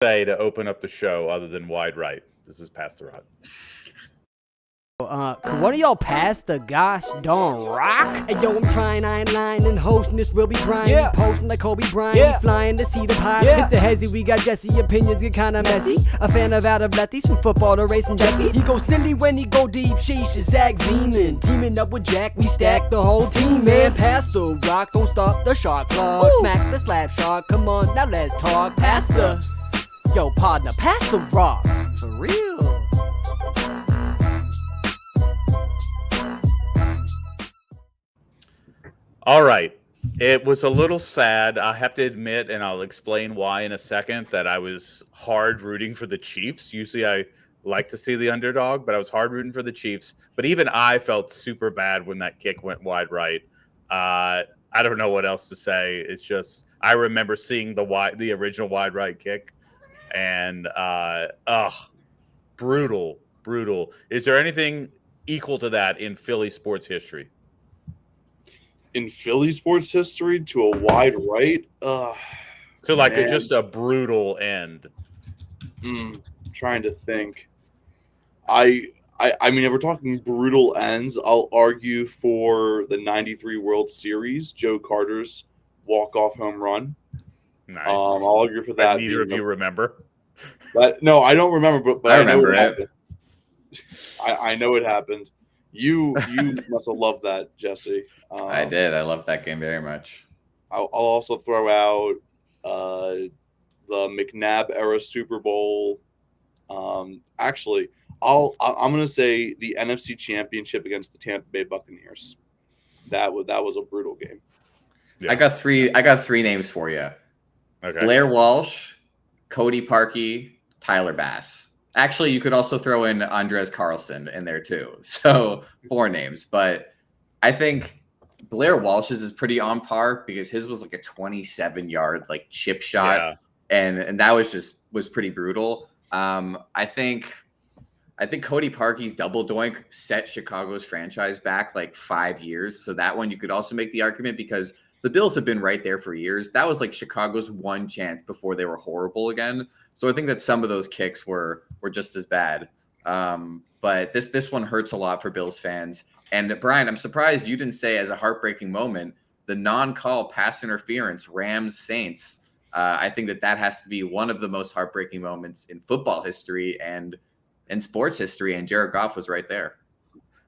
Say to open up the show other than wide right. This is Pass the Rod. Could one of y'all pass the gosh darn rock? Hey, yo, I'm trying, I ain't lying, and hosting this will be Brian. Yeah. Posting like Kobe Bryant, Yeah. flying to see the pie. Yeah. Hit the hezzy, we got Jesse, opinions get kinda messy. A fan of out of lefties, from football to racing jet skis. He go silly when he go deep, sheesh, is Zach Zeman. Teaming up with Jack, we stack the whole team, man. Pass the rock, don't stop the shot clock. Woo. Smack the slap shot, come on, now let's talk. Pass the, yo, partner, pass the rock. For real. All right. It was a little sad. I have to admit, and I'll explain why in a second, that I was hard rooting for the Chiefs. Usually I like to see the underdog, but I was hard rooting for the Chiefs. But even I felt super bad when that kick went wide right. I don't know what else to say. It's just I remember seeing the original wide right kick, and brutal, brutal. Is there anything equal to that in Philly sports history? In Philly sports history to a wide right. So Man. just a brutal end. Trying to think. I mean, if we're talking brutal ends, I'll argue for the '93 World Series, Joe Carter's walk-off home run. Nice. I'll argue for that. Neither of you remember. No, I don't remember, but I I know remember it it. happened. I know it happened. You must have loved that, Jesse. I did. I loved that game very much. I'll also throw out the McNabb era Super Bowl. Actually, I'm gonna say the NFC Championship against the Tampa Bay Buccaneers. That was a brutal game. Yeah. I got three names for you. Okay. Blair Walsh, Cody Parkey, Tyler Bass. Actually, you could also throw in Andres Carlson in there too. So 4 names, but I think Blair Walsh's is pretty on par because his was like a 27-yard like chip shot, and that was pretty brutal. I think Cody Parkey's double doink set Chicago's franchise back like 5 years. So that one you could also make the argument because the Bills have been right there for years. That was like Chicago's one chance before they were horrible again. So I think that some of those kicks were just as bad. But this one hurts a lot for Bills fans. And Brian, I'm surprised you didn't say as a heartbreaking moment, the non-call pass interference, Rams Saints. I think that has to be one of the most heartbreaking moments in football history and in sports history. And Jared Goff was right there.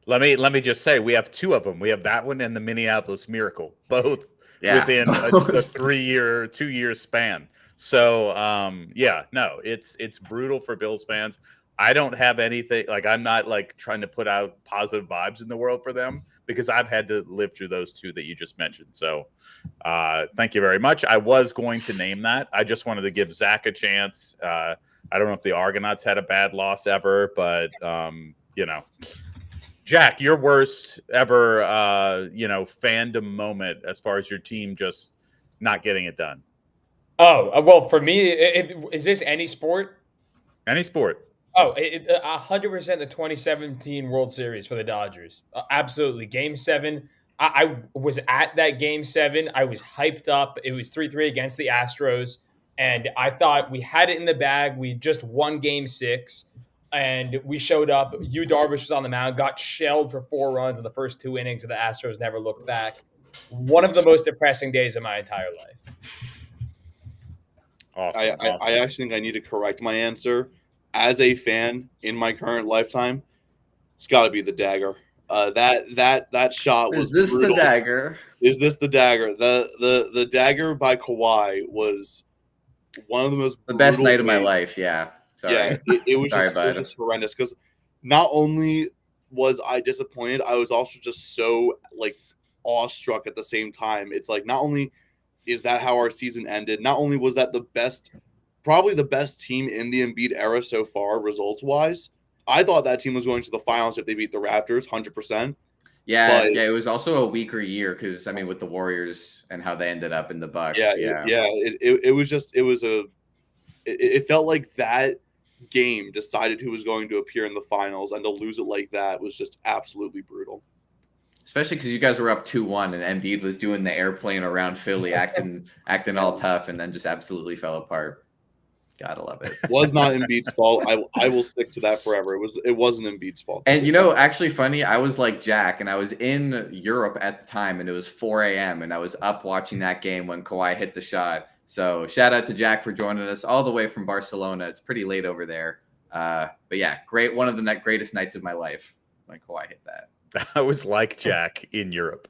Let me just say we have 2 of them. We have that one and the Minneapolis Miracle, both within a 2-year span. So it's brutal for Bills fans. I don't have anything like I'm not like trying to put out positive vibes in the world for them because I've had to live through those 2 that you just mentioned. So thank you very much. I was going to name that. I just wanted to give Zach a chance. I don't know if the Argonauts had a bad loss ever, but Jack, your worst ever fandom moment as far as your team just not getting it done. Oh, well, for me, is this any sport? Any sport. Oh, 100% the 2017 World Series for the Dodgers. Absolutely. Game 7. I was at that Game 7. I was hyped up. It was 3-3 against the Astros. And I thought we had it in the bag. We just won Game 6. And we showed up. Yu Darvish was on the mound, got shelled for 4 runs in the first 2 innings, and the Astros never looked back. One of the most depressing days of my entire life. Awesome. I actually think I need to correct my answer. As a fan in my current lifetime, it's got to be the dagger. That shot was Is this brutal. the dagger? Is this the dagger? The dagger by Kawhi was one of the most The best brutal night of my games. life. Yeah. Sorry. Yeah, it was Sorry, just, bud. horrendous because not only was I disappointed, I was also just so like awestruck at the same time. It's like not only is that how our season ended, not only was that probably the best team in the Embiid era so far results-wise. I thought that team was going to the finals if they beat the Raptors, 100%. Yeah, But- it was also a weaker year because I mean, with the Warriors and how they ended up in the Bucks. It felt like that game decided who was going to appear in the finals, and to lose it like that was just absolutely brutal. Especially because you guys were up 2-1 and Embiid was doing the airplane around Philly, acting all tough, and then just absolutely fell apart. Gotta love it. Was not Embiid's fault. I will stick to that forever. It wasn't Embiid's fault. And actually funny, I was like Jack, and I was in Europe at the time, and it was 4 a.m. and I was up watching that game when Kawhi hit the shot. So shout out to Jack for joining us all the way from Barcelona. It's pretty late over there. But yeah, great. One of the greatest nights of my life when Kawhi hit that. I was like Jack in Europe.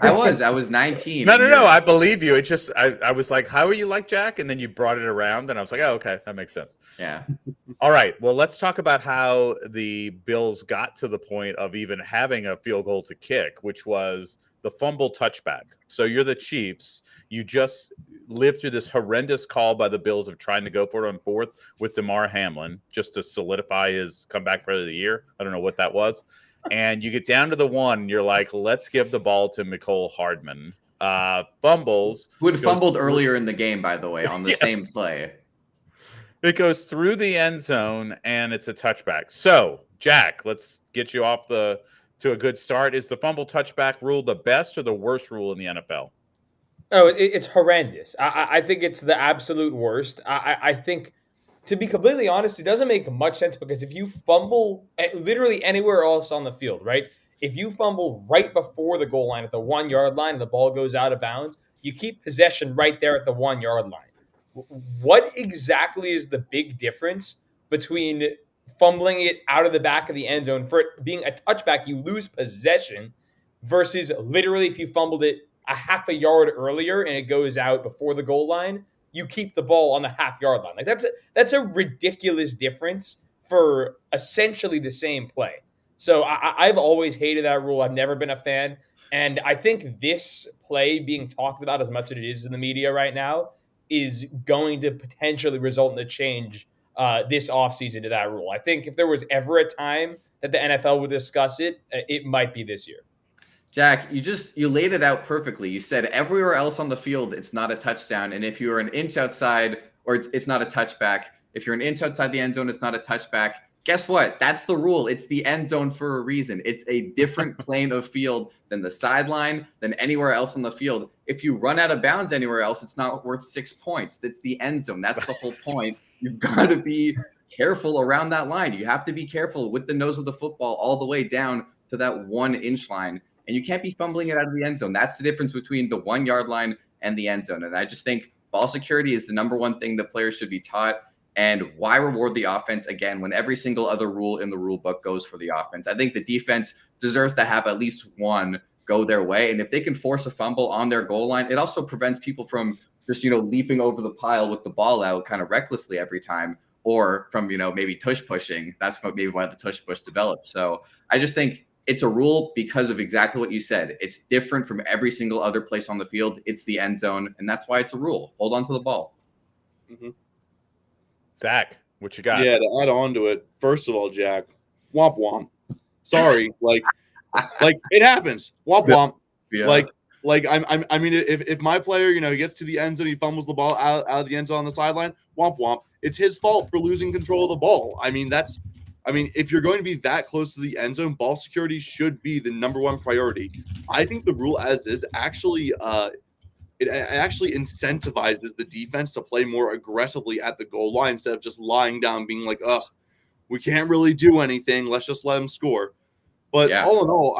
I was 19. No. I believe you. It's just I was like, how are you like Jack? And then you brought it around, and I was like, oh, okay, that makes sense. Yeah. All right. Well, let's talk about how the Bills got to the point of even having a field goal to kick, which was the fumble touchback. So you're the Chiefs. You just lived through this horrendous call by the Bills of trying to go for it on fourth with DeMar Hamlin just to solidify his comeback player of the year. I don't know what that was. And you get down to the one, and you're like, let's give the ball to Mecole Hardman. Fumbles. Who had fumbled earlier in the game, by the way, on the same play. It goes through the end zone, and it's a touchback. So, Jack, let's get you off to a good start. Is the fumble touchback rule the best or the worst rule in the NFL? Oh, it's horrendous. I think it's the absolute worst. I think, to be completely honest, it doesn't make much sense because if you fumble literally anywhere else on the field, right? If you fumble right before the goal line at the 1 yard line and the ball goes out of bounds, you keep possession right there at the 1 yard line. What exactly is the big difference between fumbling it out of the back of the end zone for it being a touchback, you lose possession, versus literally if you fumbled it a half a yard earlier and it goes out before the goal line, you keep the ball on the half yard line. Like that's a ridiculous difference for essentially the same play. So I've always hated that rule. I've never been a fan. And I think this play being talked about as much as it is in the media right now is going to potentially result in a change this offseason to that rule. I think if there was ever a time that the NFL would discuss it, it might be this year. Jack, you laid it out perfectly. You said everywhere else on the field, it's not a touchdown. And if you're an inch outside, or it's not a touchback. If you're an inch outside the end zone, it's not a touchback. Guess what? That's the rule. It's the end zone for a reason. It's a different plane of field than the sideline, than anywhere else on the field. If you run out of bounds anywhere else, it's not worth 6 points. That's the end zone. That's the whole point. You've got to be careful around that line. You have to be careful with the nose of the football all the way down to that 1 inch line. And you can't be fumbling it out of the end zone. That's the difference between the 1 yard line and the end zone. And I just think ball security is the number one thing that players should be taught. And why reward the offense again when every single other rule in the rule book goes for the offense? I think the defense deserves to have at least one go their way. And if they can force a fumble on their goal line, it also prevents people from just, leaping over the pile with the ball out kind of recklessly every time, or from, maybe tush pushing. That's maybe why the tush push developed. So I just think it's a rule because of exactly what you said. It's different from every single other place on the field. It's the end zone, and that's why it's a rule. Hold on to the ball. Mm-hmm. Zach, what you got? Yeah, to add on to it, first of all, Jack, womp womp. Sorry, like it happens. Womp womp. Yeah. I mean, if my player, he gets to the end zone, he fumbles the ball out of the end zone on the sideline, womp womp. It's his fault for losing control of the ball. If you're going to be that close to the end zone, ball security should be the number one priority. I think the rule as is actually it actually incentivizes the defense to play more aggressively at the goal line instead of just lying down being like, ugh, we can't really do anything. Let's just let them score. But all in all,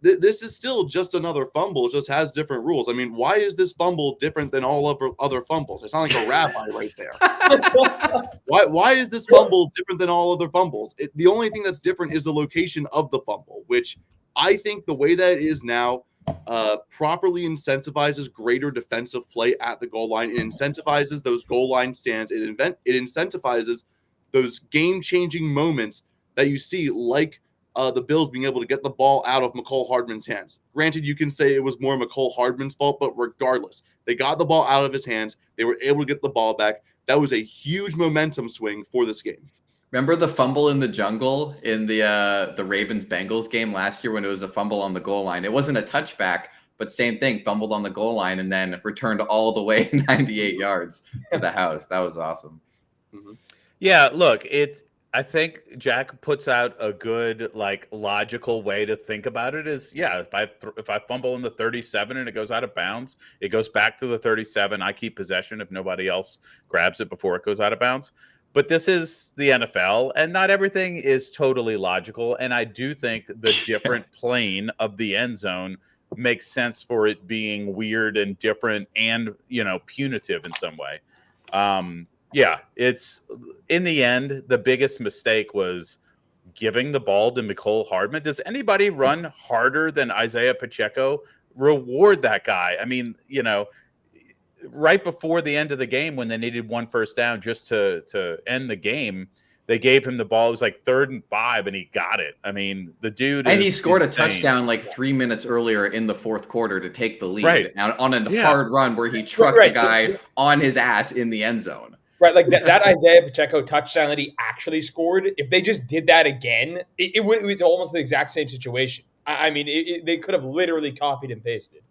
this is still just another fumble. It just has different rules. Why is this fumble different than all other fumbles? I sound like a rabbi right there. Why is this fumble different than all other fumbles? The only thing that's different is the location of the fumble, which I think the way that it is now properly incentivizes greater defensive play at the goal line. It incentivizes those goal line stands. It incentivizes those game-changing moments that you see, like the Bills being able to get the ball out of Mecole Hardman's hands. Granted, you can say it was more Mecole Hardman's fault, but regardless, they got the ball out of his hands. They were able to get the ball back. That was a huge momentum swing for this game. Remember the fumble in the jungle in the Ravens-Bengals game last year when it was a fumble on the goal line? It wasn't a touchback, but same thing, fumbled on the goal line and then returned all the way 98 yards to the house. That was awesome. Mm-hmm. Yeah, look, I think Jack puts out a good, like, logical way to think about it is, yeah, if I fumble in the 37 and it goes out of bounds, it goes back to the 37. I keep possession if nobody else grabs it before it goes out of bounds. But this is the NFL, and not everything is totally logical. And I do think the different plane of the end zone makes sense for it being weird and different and, punitive in some way. Yeah, it's in the end, the biggest mistake was giving the ball to Mecole Hardman. Does anybody run harder than Isaiah Pacheco? Reward that guy. I mean, right before the end of the game when they needed one first down just to end the game, they gave him the ball. It was like 3rd and 5, and he got it. I mean, the dude and he scored insane. A touchdown like 3 minutes earlier in the 4th quarter to take the lead on a Yeah. hard run where he trucked the guy on his ass in the end zone. Right, like that Isaiah Pacheco touchdown that he actually scored. If they just did that again, it was almost the exact same situation. I mean, they could have literally copied and pasted.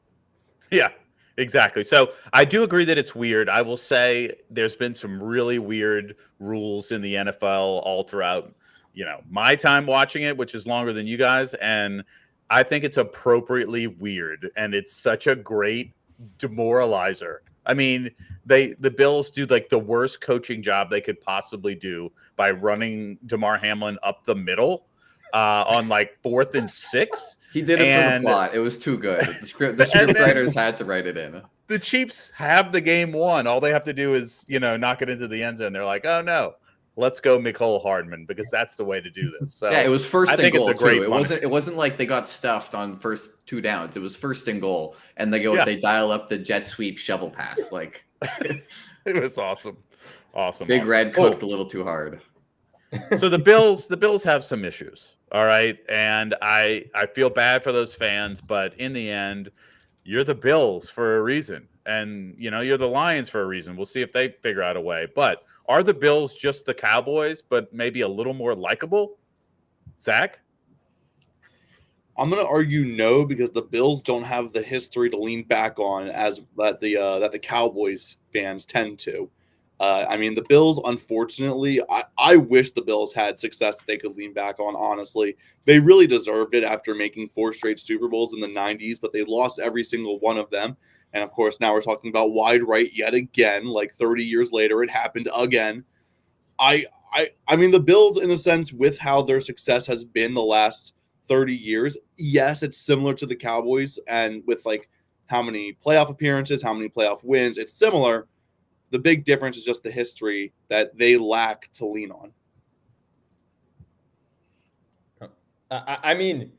Yeah, exactly. So I do agree that it's weird. I will say there's been some really weird rules in the NFL all throughout, my time watching it, which is longer than you guys. And I think it's appropriately weird. And it's such a great demoralizer. I mean, the Bills do like the worst coaching job they could possibly do by running Damar Hamlin up the middle on like 4th and 6. He did it for the plot. It was too good. The script writers had to write it in. The Chiefs have the game won. All they have to do is, knock it into the end zone. They're like, oh no, let's go Mecole Hardman because that's the way to do this. So yeah, it was first and goal. It's a great It wasn't like they got stuffed on first 2 downs. It was 1st and goal, and they dial up the jet sweep shovel pass. Like it was awesome. Big Red cooked a little too hard. So the Bills have some issues. All right. And I feel bad for those fans, but in the end, you're the Bills for a reason. And, you're the Lions for a reason. We'll see if they figure out a way. But are the Bills just the Cowboys, but maybe a little more likable? Zach? I'm going to argue no, because the Bills don't have the history to lean back on as that the Cowboys fans tend to. I mean, the Bills, unfortunately, I wish the Bills had success that they could lean back on, honestly. They really deserved it after making 4 straight Super Bowls in the 90s, but they lost every single one of them. And, of course, now we're talking about wide right yet again. Like 30 years later, it happened again. I mean, the Bills, in a sense, with how their success has been the last 30 years, yes, it's similar to the Cowboys. And with, like, how many playoff appearances, how many playoff wins, it's similar. The big difference is just the history that they lack to lean on. I mean,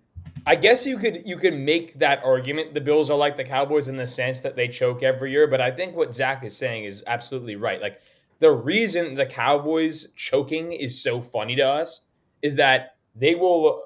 I guess you could make that argument. The Bills are like the Cowboys in the sense that they choke every year, but I think what Zach is saying is absolutely right. Like, the reason the Cowboys choking is so funny to us is that they will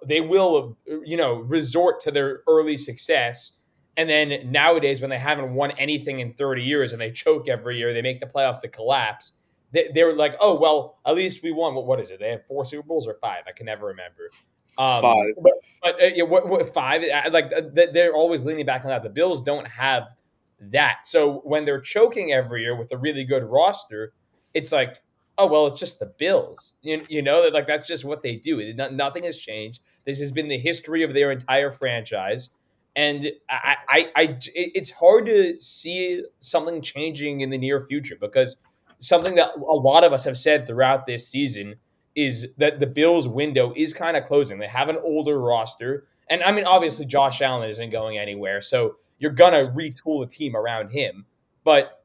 resort to their early success. And then nowadays, when they haven't won anything in 30 years and they choke every year, they make the playoffs to collapse. They're like, oh, well, at least we won. What is it? They have 4 Super Bowls or 5? I can never remember. 5. What 5? Like, they're always leaning back on that. The Bills don't have that. So when they're choking every year with a really good roster, it's like, oh, well, it's just the Bills. Like, that's just what they do. Nothing has changed. This has been the history of their entire franchise. And it's hard to see something changing in the near future, because something that a lot of us have said throughout this season is that the Bills' window is kind of closing. They have an older roster. And, I mean, obviously Josh Allen isn't going anywhere, so you're going to retool a team around him. But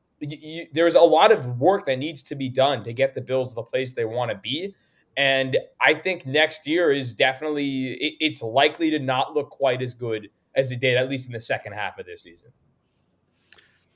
there's a lot of work that needs to be done to get the Bills to the place they want to be. And I think next year is definitely – it's likely to not look quite as good as it did, at least in the second half of this season.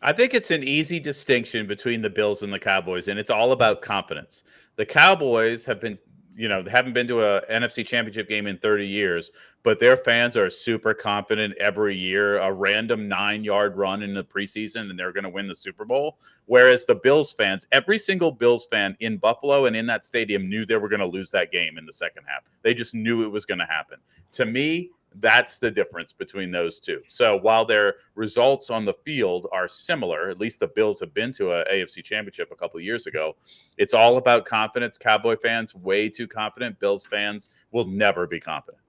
I think it's an easy distinction between the Bills and the Cowboys, and it's all about confidence. The Cowboys have been, haven't been to a NFC Championship game in 30 years, but their fans are super confident every year. A random 9-yard run in the preseason, and they're going to win the Super Bowl. Whereas the Bills fans, every single Bills fan in Buffalo and in that stadium knew they were going to lose that game in the second half. They just knew it was going to happen. To me, That's the difference between those two. So while their results on the field are similar, at least the Bills have been to a AFC Championship a couple of years ago, it's all about confidence. Cowboy fans, way too confident. Bills fans will never be confident.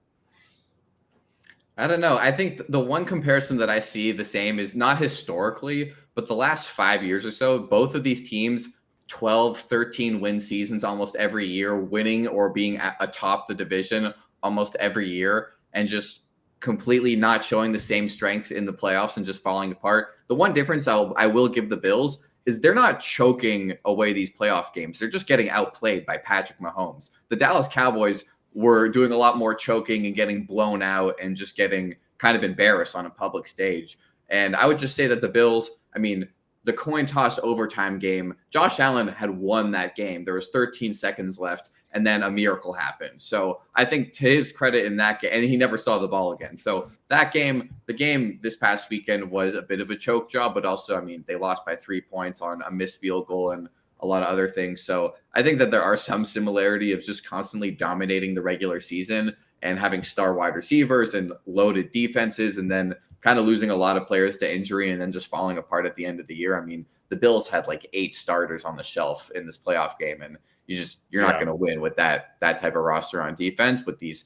I don't know. I think the one comparison that I see the same is not historically, but the last 5 years or so, both of these teams, 12, 13 win seasons almost every year, winning or being atop the division almost every year, and just completely not showing the same strengths in the playoffs and just falling apart. The one difference I will give the Bills is they're not choking away these playoff games. They're just getting outplayed by Patrick Mahomes. The Dallas Cowboys were doing a lot more choking and getting blown out and just getting kind of embarrassed on a public stage. And I would just say that the Bills, I mean, the coin toss overtime game, Josh Allen had won that game. There was 13 seconds left, and then a miracle happened. So I think to his credit in that game, and he never saw the ball again. So that game, the game this past weekend was a bit of a choke job, but also, I mean, they lost by 3 points on a missed field goal and a lot of other things. So I think that there are some similarity of just constantly dominating the regular season and having star wide receivers and loaded defenses, and then kind of losing a lot of players to injury and then just falling apart at the end of the year. I mean, the Bills had like 8 starters on the shelf in this playoff game, and you're not going to win with that type of roster on defense. With these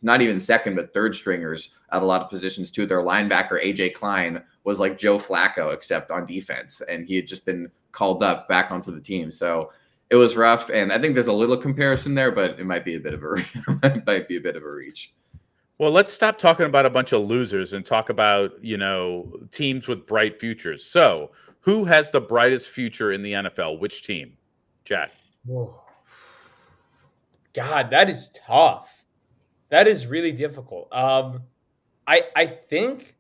not even second but third stringers at a lot of positions too. Their linebacker AJ Klein was like Joe Flacco except on defense, and he had just been called up back onto the team. So it was rough, and I think there's a little comparison there, but it might be a bit of a reach. Well, let's stop talking about a bunch of losers and talk about, teams with bright futures. So, who has the brightest future in the NFL? Which team? Jack. Whoa. God, that is tough. That is really difficult. I think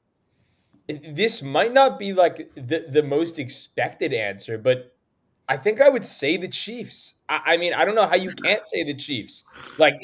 this might not be like the most expected answer, but I think I would say the Chiefs. I mean, I don't know how you can't say the Chiefs. Like,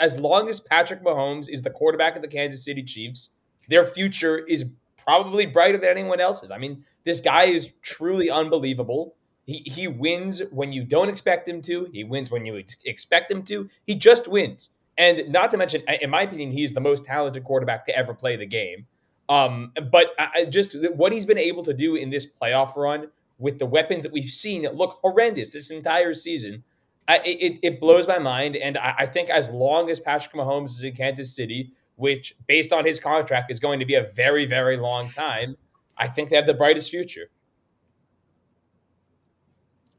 as long as Patrick Mahomes is the quarterback of the Kansas City Chiefs, their future is probably brighter than anyone else's. I mean, this guy is truly unbelievable. He wins when you don't expect him to. He wins when you expect him to. He just wins. And not to mention, in my opinion, he's the most talented quarterback to ever play the game. But just what he's been able to do in this playoff run with the weapons that we've seen that look horrendous this entire season, it blows my mind. And I think as long as Patrick Mahomes is in Kansas City, which based on his contract is going to be a very, very long time, I think they have the brightest future.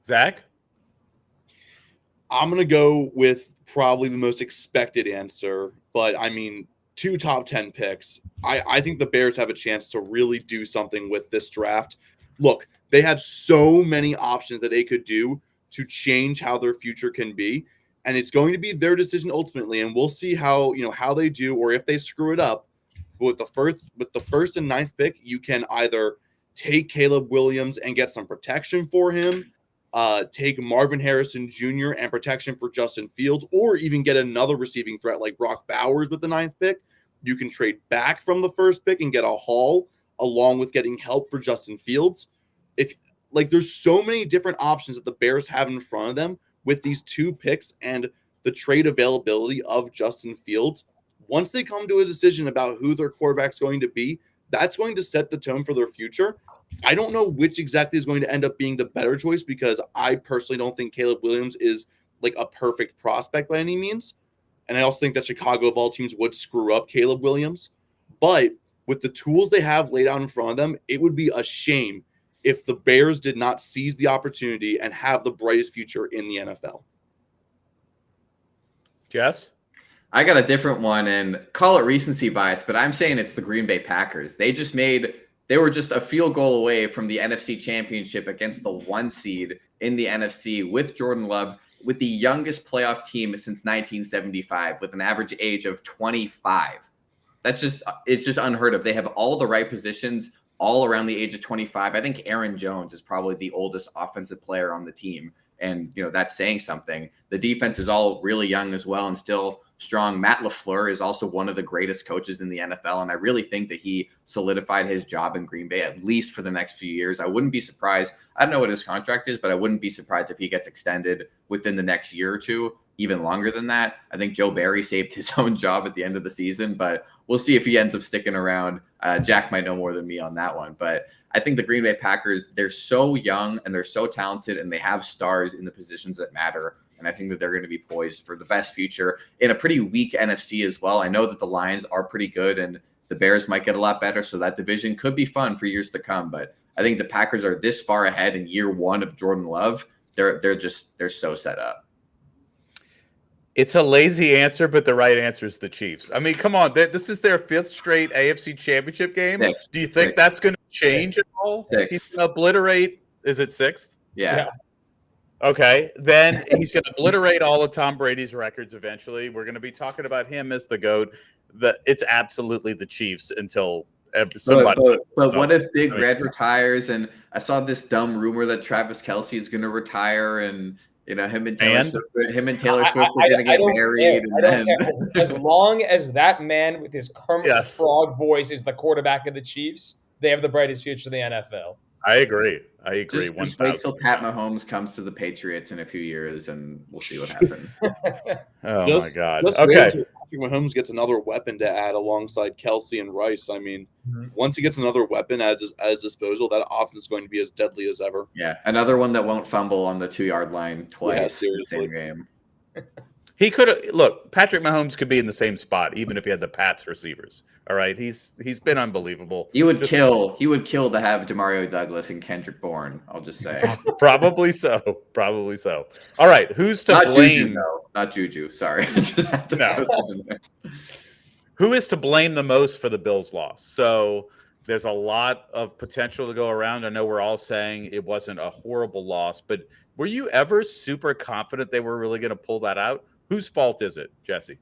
Zach? I'm going to go with probably the most expected answer, but I mean, 2 top 10 picks. I think the Bears have a chance to really do something with this draft. Look, they have so many options that they could do to change how their future can be, and it's going to be their decision ultimately, and we'll see how they do, or if they screw it up. But with the first and 9th pick, you can either take Caleb Williams and get some protection for him, take Marvin Harrison Jr. and protection for Justin Fields, or even get another receiving threat like Brock Bowers with the 9th pick. You can trade back from the 1st pick and get a haul along with getting help for Justin Fields. There's so many different options that the Bears have in front of them with these 2 picks and the trade availability of Justin Fields. Once they come to a decision about who their quarterback's going to be, that's going to set the tone for their future. I don't know which exactly is going to end up being the better choice, because I personally don't think Caleb Williams is like a perfect prospect by any means. And I also think that Chicago, of all teams, would screw up Caleb Williams. But with the tools they have laid out in front of them, it would be a shame if the Bears did not seize the opportunity and have the brightest future in the NFL. Jess? I got a different one, and call it recency bias, but I'm saying it's the Green Bay Packers. They were just a field goal away from the NFC Championship against the 1 seed in the NFC with Jordan Love, with the youngest playoff team since 1975, with an average age of 25. It's just unheard of. They have all the right positions, all around the age of 25. I think Aaron Jones is probably the oldest offensive player on the team, and that's saying something. The defense is all really young as well and still strong. Matt LaFleur is also one of the greatest coaches in the NFL, and I really think that he solidified his job in Green Bay, at least for the next few years. I wouldn't be surprised. I don't know what his contract is, but I wouldn't be surprised if he gets extended within the next year or two, even longer than that. I think Joe Barry saved his own job at the end of the season, but we'll see if he ends up sticking around. Jack might know more than me on that one, but I think the Green Bay Packers, they're so young and they're so talented and they have stars in the positions that matter. And I think that they're going to be poised for the best future in a pretty weak NFC as well. I know that the Lions are pretty good and the Bears might get a lot better. So that division could be fun for years to come. But I think the Packers are this far ahead in year one of Jordan Love. They're so set up. It's a lazy answer, but the right answer is the Chiefs. I mean, come on. This is their 5th straight AFC Championship game. Do you think that's going to change at all? He's going to obliterate. Is it 6th? Yeah. Okay. Then he's going to obliterate all of Tom Brady's records eventually. We're going to be talking about him as the GOAT. It's absolutely the Chiefs until somebody. But what if Big Red retires? And I saw this dumb rumor that Travis Kelce is going to retire and – him and Taylor Swift are going to get married. As long as that man with his Kermit Frog voice is the quarterback of the Chiefs, they have the brightest future in the NFL. I agree. Just wait till Pat Mahomes comes to the Patriots in a few years, and we'll see what happens. My God! Okay. Patrick Mahomes gets another weapon to add alongside Kelce and Rice. I mean, once he gets another weapon at his disposal, that offense is going to be as deadly as ever. Yeah, another one that won't fumble on the 2-yard line twice in the same game. He could have Patrick Mahomes could be in the same spot even if he had the Pats receivers. All right, he's been unbelievable. He would kill to have Demario Douglas and Kendrick Bourne. I'll just say. Probably so. All right, who's to blame? Juju, no. Not Juju. Sorry. No. Who is to blame the most for the Bills' loss? So there's a lot of potential to go around. I know we're all saying it wasn't a horrible loss, but were you ever super confident they were really going to pull that out? Whose fault is it, Jesse?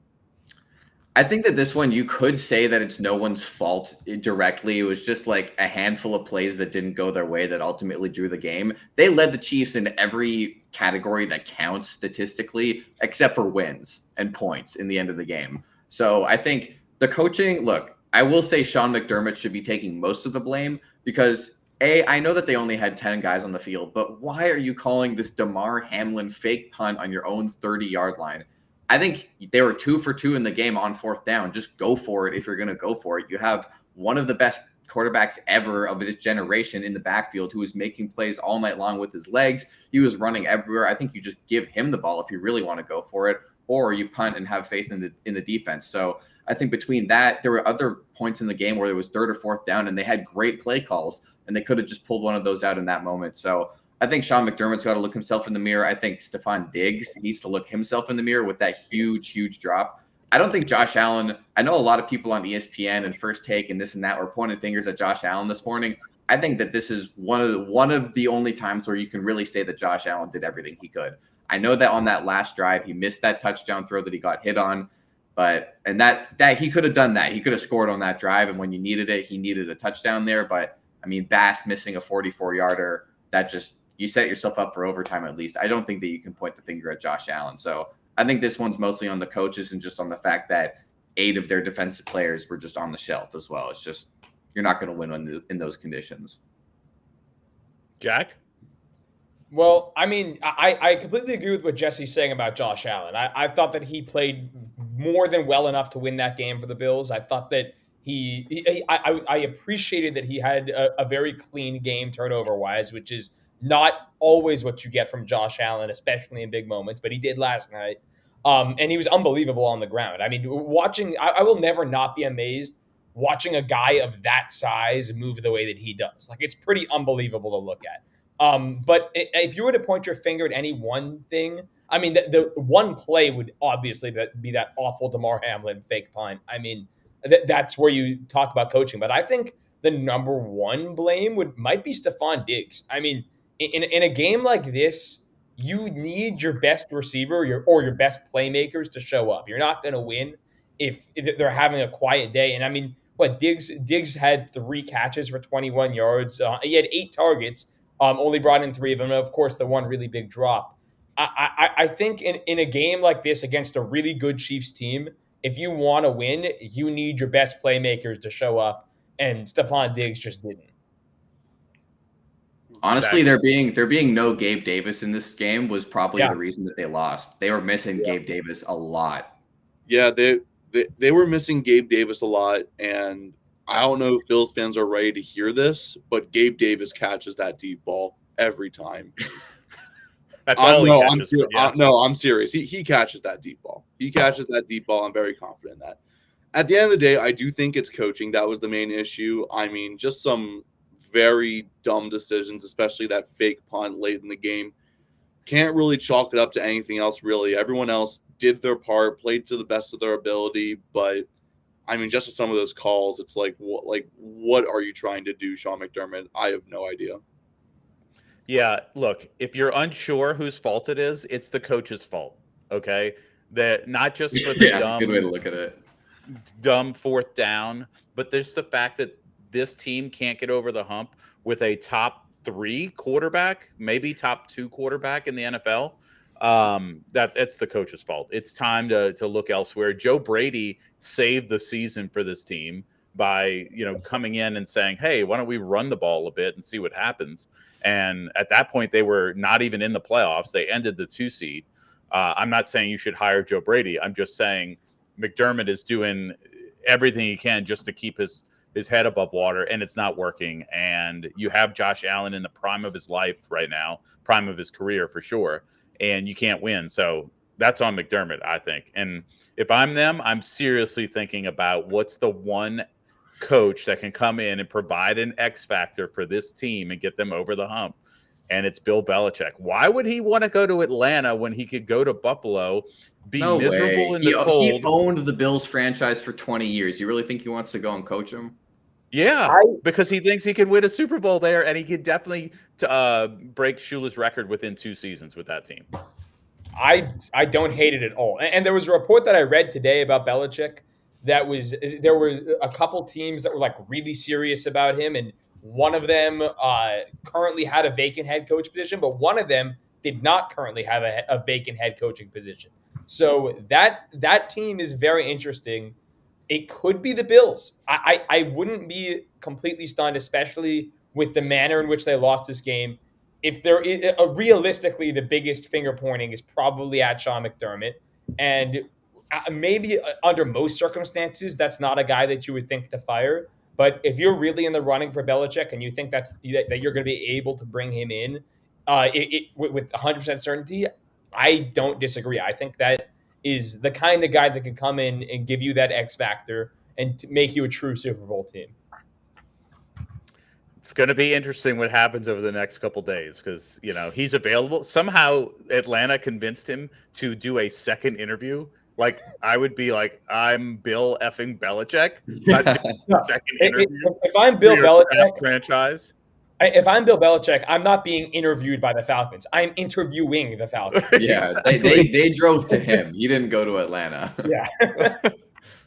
I think that this one, you could say that it's no one's fault directly. It was just like a handful of plays that didn't go their way that ultimately drew the game. They led the Chiefs in every category that counts statistically, except for wins and points in the end of the game. So I think the coaching, look, I will say Sean McDermott should be taking most of the blame because I know that they only had 10 guys on the field, but why are you calling this Damar Hamlin fake punt on your own 30-yard line? I think they were 2 for 2 in the game on 4th down. Just go for it if you're going to go for it. You have one of the best quarterbacks ever of this generation in the backfield who was making plays all night long with his legs. He was running everywhere. I think you just give him the ball if you really want to go for it, or you punt and have faith in the defense. So I think between that, there were other points in the game where there was 3rd or 4th down and they had great play calls and they could have just pulled one of those out in that moment. So I think Sean McDermott's got to look himself in the mirror. I think Stephon Diggs needs to look himself in the mirror with that huge drop. I don't think Josh Allen, I know a lot of people on ESPN and First Take and this and that were pointing fingers at Josh Allen this morning. I think that this is one of the only times where you can really say that Josh Allen did everything he could. I know that on that last drive, he missed that touchdown throw that he got hit on, and that he could have done that. He could have scored on that drive, and when you needed it, he needed a touchdown there. But I mean, Bass missing a 44-yarder, that just, you set yourself up for overtime at least. I don't think that you can point the finger at Josh Allen. So I think this one's mostly on the coaches and just on the fact that 8 of their defensive players were just on the shelf as well. It's just, you're not going to win in those conditions. Jack? Well, I mean, I completely agree with what Jesse's saying about Josh Allen. I thought that he played more than well enough to win that game for the Bills. I thought that I appreciated that he had a very clean game turnover-wise, which is not always what you get from Josh Allen, especially in big moments, but he did last night. And he was unbelievable on the ground. I mean, I will never not be amazed watching a guy of that size move the way that he does. Like, it's pretty unbelievable to look at. But if you were to point your finger at any one thing, I mean, the one play would obviously be that awful Damar Hamlin fake punt. I mean, that's where you talk about coaching. But I think the number one blame might be Stephon Diggs. I mean, in a game like this, you need your best receiver or your best playmakers to show up. You're not going to win if they're having a quiet day. And I mean, Diggs had 3 catches for 21 yards. He had 8 targets, only brought in 3 of them. And of course, the one really big drop. I think in a game like this against a really good Chiefs team, if you want to win, you need your best playmakers to show up. And Stephon Diggs just didn't. Honestly, Exactly. there being no Gabe Davis in this game was probably Yeah. the reason that they lost. They were missing Gabe Davis a lot. Yeah, they were missing Gabe Davis a lot, and I don't know if Bills fans are ready to hear this, but Gabe Davis catches that deep ball every time. That's all he No, catches. Yeah. I'm serious. He catches that deep ball. He catches that deep ball. I'm very confident in that. At the end of the day, I do think it's coaching. That was the main issue. I mean, just some very dumb decisions, especially that fake punt late in the game. Can't really chalk it up to anything else, really. Everyone else did their part, played to the best of their ability, but I mean, just with some of those calls, it's like, what are you trying to do, Sean McDermott? I have no idea. Yeah, look, if you're unsure whose fault it is, it's the coach's fault. Okay, that not just for the Good way to look at it. dumb fourth down, but there's the fact that this team can't get over the hump with a top 3 quarterback, maybe top 2 quarterback in the NFL. That's the coach's fault. It's time to look elsewhere. Joe Brady saved the season for this team by coming in and saying, "Hey, why don't we run the ball a bit and see what happens?" And at that point, they were not even in the playoffs. They ended the 2 seed. I'm not saying you should hire Joe Brady. I'm just saying McDermott is doing everything he can just to keep his head above water, and it's not working. And you have Josh Allen in the prime of his life right now, prime of his career for sure, and you can't win. So that's on McDermott, I think. And if I'm them, I'm seriously thinking about what's the one coach that can come in and provide an X factor for this team and get them over the hump. And it's Bill Belichick. Why would he want to go to Atlanta when he could go to Buffalo, be miserable in the cold? He owned the Bills franchise for 20 years. You really think he wants to go and coach him? Yeah, because he thinks he could win a Super Bowl there, and he could definitely break Shula's record within 2 seasons with that team. I don't hate it at all. And there was a report that I read today about Belichick there were a couple teams that were like really serious about him, and one of them currently had a vacant head coach position, but one of them did not currently have a vacant head coaching position. So that team is very interesting. It could be the Bills. I wouldn't be completely stunned, especially with the manner in which they lost this game. If there is realistically, the biggest finger pointing is probably at Sean McDermott, and maybe under most circumstances, that's not a guy that you would think to fire. But if you're really in the running for Belichick and you think that you're going to be able to bring him in with 100% certainty, I don't disagree. I think that is the kind of guy that can come in and give you that X factor and make you a true Super Bowl team. It's going to be interesting what happens over the next couple days because, he's available. Somehow Atlanta convinced him to do a second interview. Like, I would be like, I'm Bill effing Belichick. Second interview. If I'm Bill Belichick franchise. If I'm Bill Belichick, I'm not being interviewed by the Falcons. I'm interviewing the Falcons. Yeah, they drove to him. He didn't go to Atlanta. Yeah.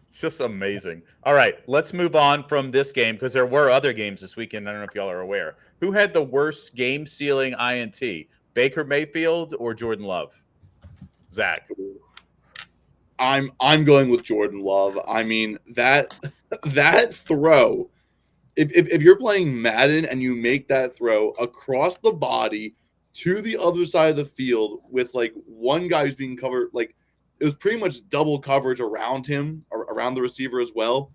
It's just amazing. All right, let's move on from this game because there were other games this weekend. I don't know if y'all are aware. Who had the worst game-sealing INT? Baker Mayfield or Jordan Love? Zach. I'm going with Jordan Love. I mean, that throw, if you're playing Madden and you make that throw across the body to the other side of the field with like one guy who's being covered, like it was pretty much double coverage around him, around the receiver as well.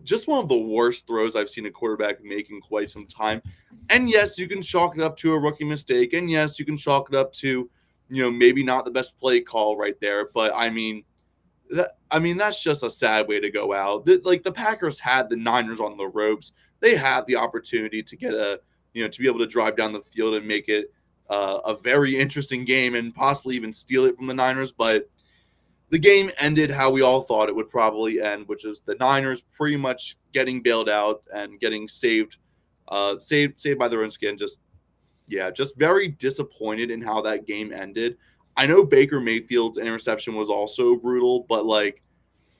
Just one of the worst throws I've seen a quarterback make in quite some time. And yes, you can chalk it up to a rookie mistake. And yes, you can chalk it up to, maybe not the best play call right there. But I mean, that's just a sad way to go out. The Packers had the Niners on the ropes. They had the opportunity to get to be able to drive down the field and make it a very interesting game and possibly even steal it from the Niners. But the game ended how we all thought it would probably end, which is the Niners pretty much getting bailed out and getting saved by their own skin. Just very disappointed in how that game ended. I know Baker Mayfield's interception was also brutal, but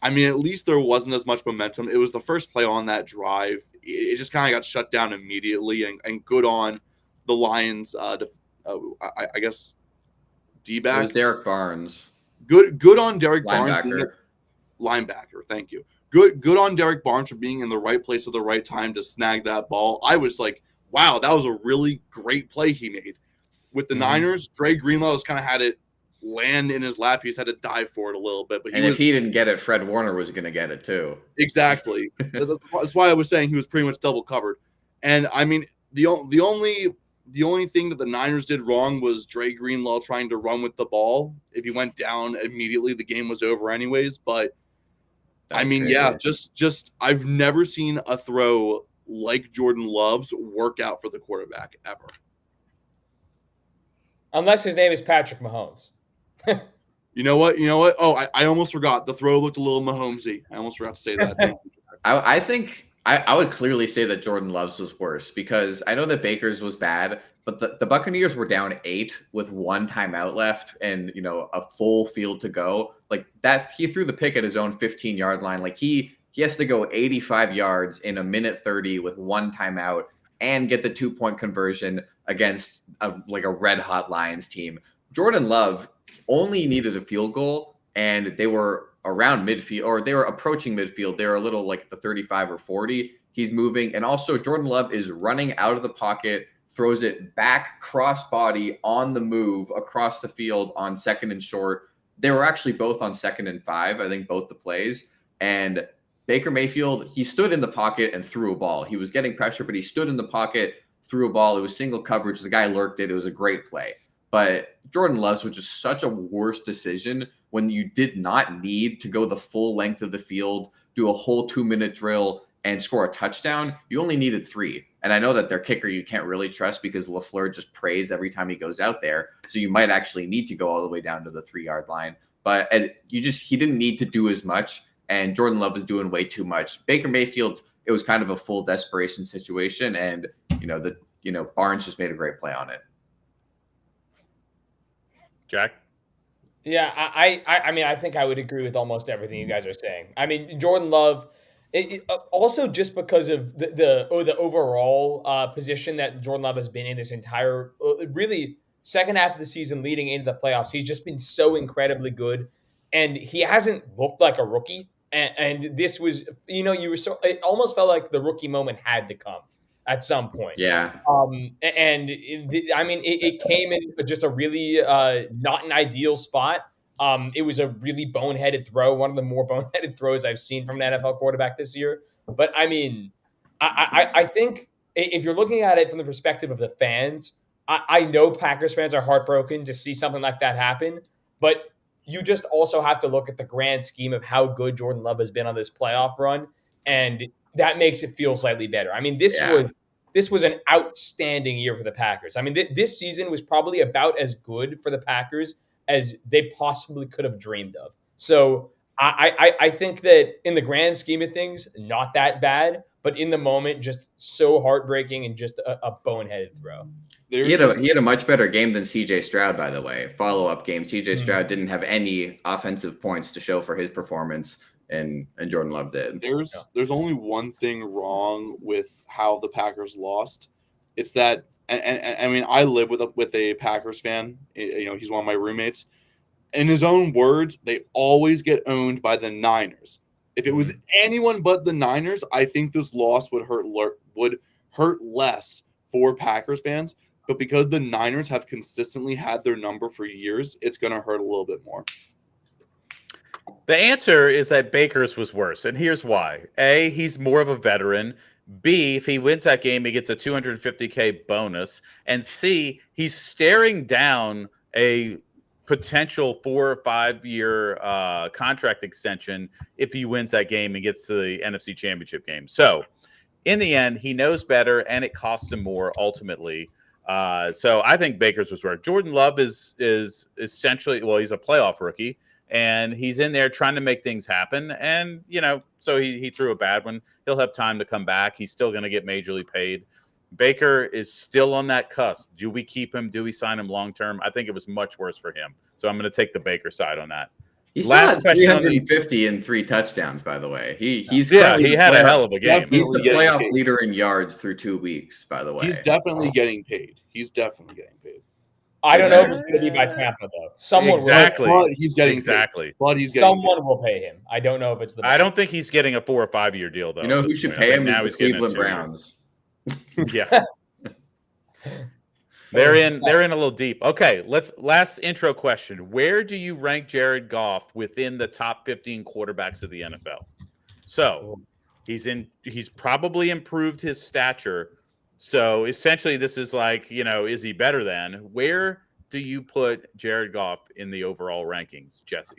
at least there wasn't as much momentum. It was the first play on that drive. It just kind of got shut down immediately, and good on the Lions. I guess D-back. It was Derek Barnes. Good on Derek Linebacker. Barnes. Linebacker. Thank you. Good on Derek Barnes for being in the right place at the right time to snag that ball. I was wow, that was a really great play he made. With the Niners, Dre Greenlaw has kind of had it land in his lap. He's had to dive for it a little bit. But if he didn't get it, Fred Warner was going to get it too. Exactly. That's why I was saying he was pretty much double covered. And I mean, the only thing that the Niners did wrong was Dre Greenlaw trying to run with the ball. If he went down immediately, the game was over anyways. But I mean, yeah, just I've never seen a throw like Jordan Love's work out for the quarterback ever. Unless his name is Patrick Mahomes. You know what? Oh, I almost forgot. The throw looked a little Mahomesy. I almost forgot to say that. I think I would clearly say that Jordan Love's was worse because I know that Baker's was bad, but the Buccaneers were down 8 with 1 timeout left and, a full field to go. Like that, he threw the pick at his own 15-yard line. Like he has to go 85 yards in a minute 30 with 1 timeout and get the 2-point conversion against a red hot Lions team. Jordan Love only needed a field goal, and they were around midfield, or they were approaching midfield. They were a little like the 35 or 40. He's moving, and also Jordan Love is running out of the pocket, throws it back cross-body on the move across the field on 2nd and short. They were actually both on 2nd and 5, I think both the plays. And Baker Mayfield, he stood in the pocket and threw a ball. He was getting pressure, but he stood in the pocket, threw a ball. It was single coverage. The guy lurked it. It was a great play. But Jordan Love's was just such a worse decision when you did not need to go the full length of the field, do a whole 2-minute drill, and score a touchdown. You only needed 3. And I know that their kicker you can't really trust because LaFleur just prays every time he goes out there. So you might actually need to go all the way down to the 3-yard line. But he didn't need to do as much. And Jordan Love was doing way too much. Baker Mayfield, it was kind of a full desperation situation. And, Barnes just made a great play on it. Jack? Yeah, I mean, I think I would agree with almost everything you guys are saying. I mean, Jordan Love, also just because of the overall position that Jordan Love has been in this entire, really, second half of the season leading into the playoffs, he's just been so incredibly good. And he hasn't looked like a rookie. And this was, it almost felt like the rookie moment had to come at some point. Yeah. It came in just a really not an ideal spot. It was a really boneheaded throw, one of the more boneheaded throws I've seen from an NFL quarterback this year. But I mean, I think if you're looking at it from the perspective of the fans, I know Packers fans are heartbroken to see something like that happen, but you just also have to look at the grand scheme of how good Jordan Love has been on this playoff run, and that makes it feel slightly better. I mean, this was an outstanding year for the Packers. I mean, this season was probably about as good for the Packers as they possibly could have dreamed of. So I think that in the grand scheme of things, not that bad, but in the moment, just so heartbreaking and just a boneheaded throw. He had a much better game than C.J. Stroud, by the way. Follow-up game. C.J. Stroud didn't have any offensive points to show for his performance, and Jordan Love did. There's only one thing wrong with how the Packers lost. It's that, and I mean, I live with a Packers fan. He's one of my roommates. In his own words, they always get owned by the Niners. If it was anyone but the Niners, I think this loss would hurt less for Packers fans. But because the Niners have consistently had their number for years, it's going to hurt a little bit more. The answer is that Baker's was worse, and here's why. A, he's more of a veteran. B, if he wins that game, he gets a $250K bonus. And C, he's staring down a potential 4 or 5 year contract extension if he wins that game and gets to the NFC Championship game. So in the end, he knows better, and it cost him more ultimately. So I think Baker's was worse. Jordan Love is essentially, well, he's a playoff rookie, and he's in there trying to make things happen. And, so he threw a bad one. He'll have time to come back. He's still going to get majorly paid. Baker is still on that cusp. Do we keep him? Do we sign him long-term? I think it was much worse for him. So I'm going to take the Baker side on that. He's last question 350 and 3 touchdowns, by the way. He had a hell of a game. He's the playoff leader in yards through 2 weeks, by the way. He's definitely getting paid. I don't know if it's going to be by Tampa though. Someone will. He's getting exactly. But he's getting someone will pay him. I don't know if it's the. I don't think he's getting a 4 or 5 year deal though. You know who should pay him is the Cleveland Browns. Yeah. They're in a little deep. Okay, last intro question. Where do you rank Jared Goff within the top 15 quarterbacks of the NFL? So he's probably improved his stature. So essentially this is like, is he better than? Where do you put Jared Goff in the overall rankings, Jesse?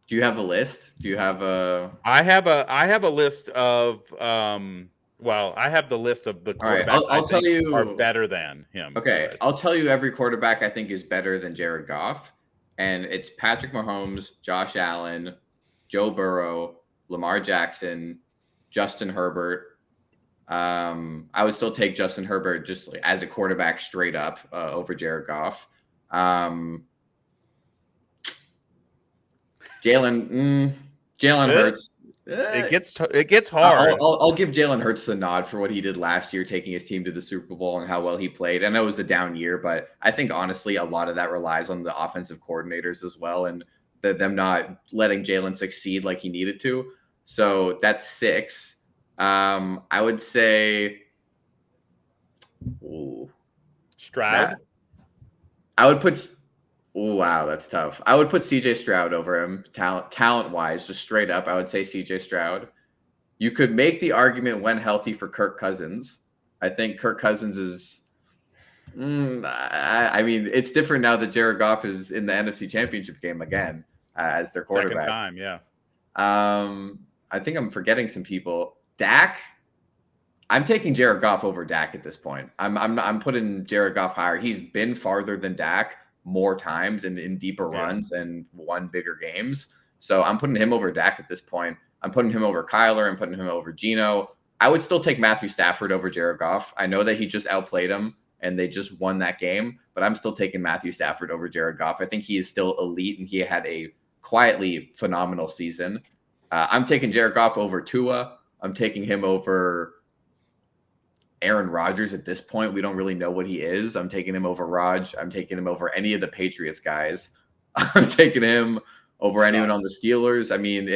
Do you have a list? Do you have a I have a list of I have the list of the quarterbacks right, I'll tell you are better than him. Okay, I'll tell you every quarterback I think is better than Jared Goff, and it's Patrick Mahomes, Josh Allen, Joe Burrow, Lamar Jackson, Justin Herbert. I would still take Justin Herbert just as a quarterback straight up over Jared Goff. Jalen Hurts. It gets hard. I'll give Jalen Hurts the nod for what he did last year, taking his team to the Super Bowl and how well he played. I know it was a down year, but I think honestly a lot of that relies on the offensive coordinators as well, and them not letting Jalen succeed like he needed to. So that's 6. I would say Stroud. I would put. Oh, wow, that's tough. I would put CJ Stroud over him, talent-wise, just straight up. I would say CJ Stroud. You could make the argument when healthy for Kirk Cousins. I think Kirk Cousins is. I mean, it's different now that Jared Goff is in the NFC Championship game again as their quarterback. Second time, yeah. I think I'm forgetting some people. Dak. I'm taking Jared Goff over Dak at this point. I'm putting Jared Goff higher. He's been farther than Dak more times and in deeper runs and won bigger games. So I'm putting him over Dak at this point. I'm putting him over Kyler. I'm putting him over Geno. I would still take Matthew Stafford over Jared Goff. I know that he just outplayed him and they just won that game, but I'm still taking Matthew Stafford over Jared Goff. I think he is still elite and he had a quietly phenomenal season. I'm taking Jared Goff over Tua. I'm taking him over Aaron Rodgers at this point. We don't really know what he is. I'm taking him over Raj. I'm taking him over any of the Patriots guys. I'm taking him over anyone on the Steelers. I mean,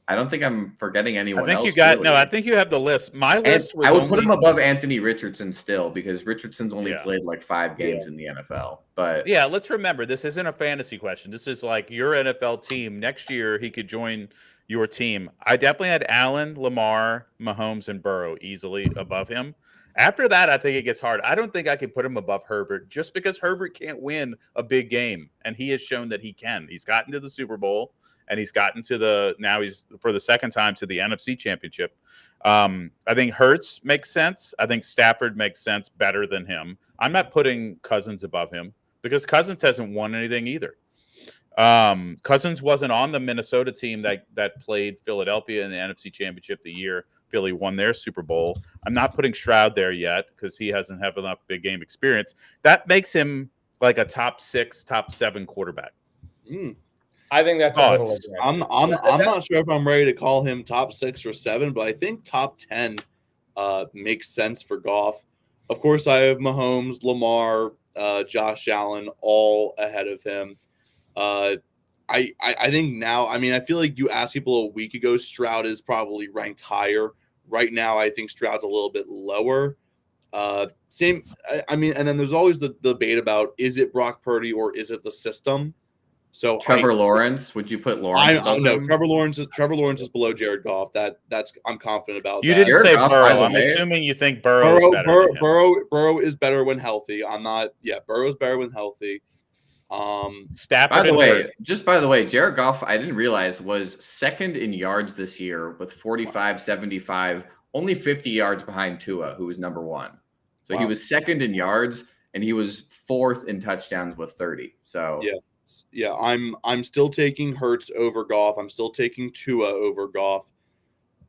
I don't think I'm forgetting anyone else. I think you have the list. My list was I would put him above Anthony Richardson still because Richardson's only played like 5 games in the NFL. But yeah, let's remember this isn't a fantasy question. This is like your NFL team. Next year he could join your team. I definitely had Allen, Lamar, Mahomes, and Burrow easily above him. After that, I think it gets hard. I don't think I could put him above Herbert just because Herbert can't win a big game, and he has shown that he can. He's gotten to the Super Bowl, and he's gotten to he's for the second time to the NFC Championship. I think Hurts makes sense. I think Stafford makes sense better than him. I'm not putting Cousins above him because Cousins hasn't won anything either. Cousins wasn't on the Minnesota team that played Philadelphia in the NFC Championship the year Philly won their Super Bowl. I'm not putting Stroud there yet because he hasn't had enough big game experience. That makes him like a top 6, top 7 quarterback. I think that's I'm not sure if I'm ready to call him top 6 or 7, but I think top 10 makes sense for Goff. Of course, I have Mahomes, Lamar, Josh Allen all ahead of him. I think now, I mean, I feel like you asked people a week ago, Stroud is probably ranked higher. Right now, I think Stroud's a little bit lower. And then there's always the debate about, is it Brock Purdy or is it the system? So Trevor Lawrence, would you put Lawrence? No, Trevor Lawrence is below Jared Goff. That's I'm confident about. You didn't say Burrow. I'm assuming you think Burrow is better. Burrow is better when healthy. Burrow's better when healthy. Stafford. By the way, Jared Goff, I didn't realize, was second in yards this year with 45-75, only 50 yards behind Tua, who was number 1. So he was second in yards, and he was 4th in touchdowns with 30. So yeah, I'm still taking Hurts over Goff. I'm still taking Tua over Goff.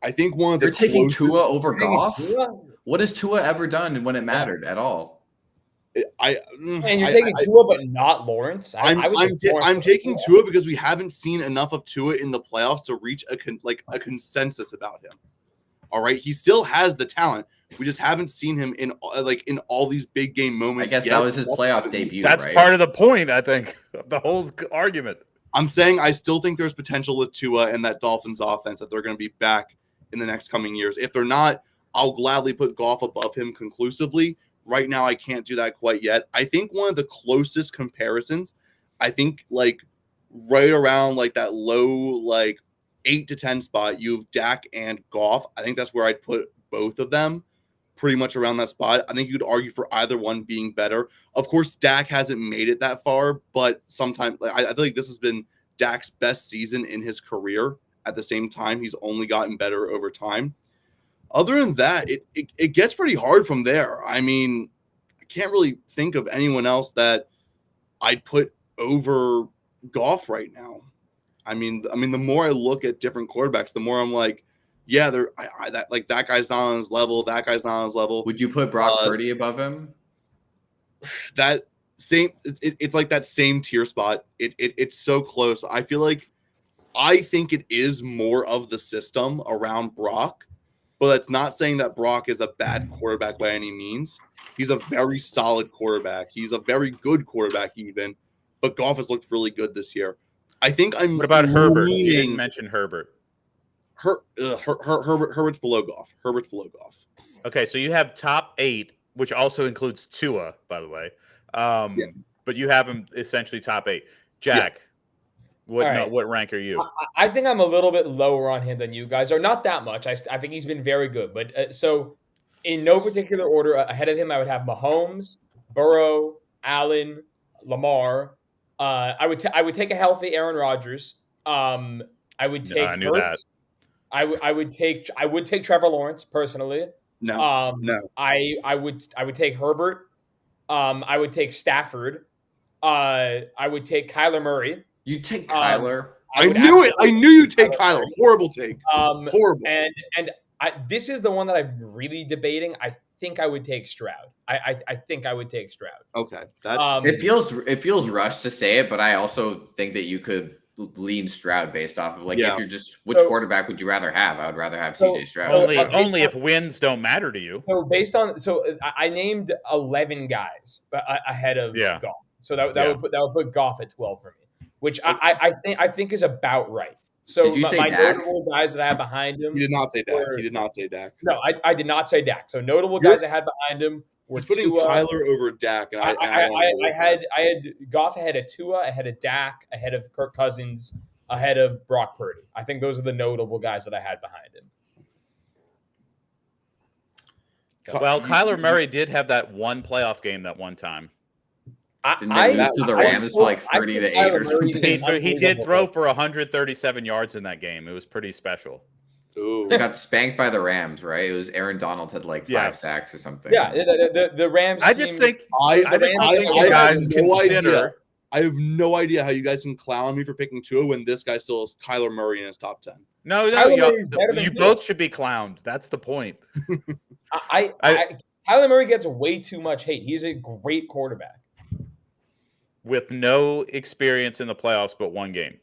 I think they're taking Tua over Goff. What has Tua ever done when it mattered at all? And you're taking Tua, but not Lawrence. I'm taking Tua because we haven't seen enough of Tua in the playoffs to reach a consensus about him. All right, he still has the talent. We just haven't seen him in all these big game moments. I guess that was his playoff debut. That's part of the point, I think, of the whole argument. I'm saying I still think there's potential with Tua and that Dolphins offense that they're going to be back in the next coming years. If they're not, I'll gladly put Goff above him conclusively. Right now, I can't do that quite yet. I think one of the closest comparisons, I think like right around like that low like 8 to 10 spot, you have Dak and Goff. I think that's where I'd put both of them, pretty much around that spot. I think you could argue for either one being better. Of course, Dak hasn't made it that far, but sometimes like, I feel like this has been Dak's best season in his career. At the same time, he's only gotten better over time. Other than that, it gets pretty hard from there. I mean, I can't really think of anyone else that I'd put over Goff right now. I mean, the more I look at different quarterbacks, the more I'm like, yeah, that guy's not on his level. That guy's not on his level. Would you put Brock Purdy above him? That same, it's like that same tier spot. It's so close. I think it is more of the system around Brock. But that's not saying that Brock is a bad quarterback by any means. He's a very solid quarterback. He's a very good quarterback even. But Goff has looked really good this year. I think I'm. What about Herbert? You didn't mention Herbert. Herbert's below Goff. Herbert's below Goff. Okay, so you have top 8, which also includes Tua, by the way. But you have him essentially top 8. Jack. Yeah. What rank are you? I think I'm a little bit lower on him than you guys are. Not that much. I think he's been very good. But so in no particular order, ahead of him, I would have Mahomes, Burrow, Allen, Lamar. I would take a healthy Aaron Rodgers. I would take. I knew that. I would take Trevor Lawrence personally. No. I would take Herbert. I would take Stafford. I would take Kyler Murray. You take Kyler. I knew it. I knew you'd take Kyler. Horrible take. Horrible. And this is the one that I'm really debating. I think I would take Stroud. I think I would take Stroud. Okay. That's it feels rushed to say it, but I also think that you could lean Stroud based off of if you're just which quarterback would you rather have? I would rather have CJ Stroud. Only if wins don't matter to you. So I named 11 guys ahead of Goff. So that would put Goff at 12 for me. Which I think is about right. So my notable guys that I have behind him. He did not say Dak. He did not say Dak. No, I did not say Dak. So notable guys I had behind him were He's putting Kyler over Dak. And I had Goff ahead of Tua, ahead of Dak, ahead of Kirk Cousins, ahead of Brock Purdy. I think those are the notable guys that I had behind him. Well, Kyler Murray did have that one playoff game that one time. Didn't they lose to the Rams for like 30-8 or something? He did throw for 137 yards in that game. It was pretty special. Ooh. He got spanked by the Rams, right? It was Aaron Donald had like 5 sacks or something. Yeah, the Rams. I just think you guys consider. I have no idea how you guys can clown me for picking Tua when this guy still has Kyler Murray in his top 10. No, you both should be clowned. That's the point. Kyler Murray gets way too much hate. He's a great quarterback. With no experience in the playoffs but one game.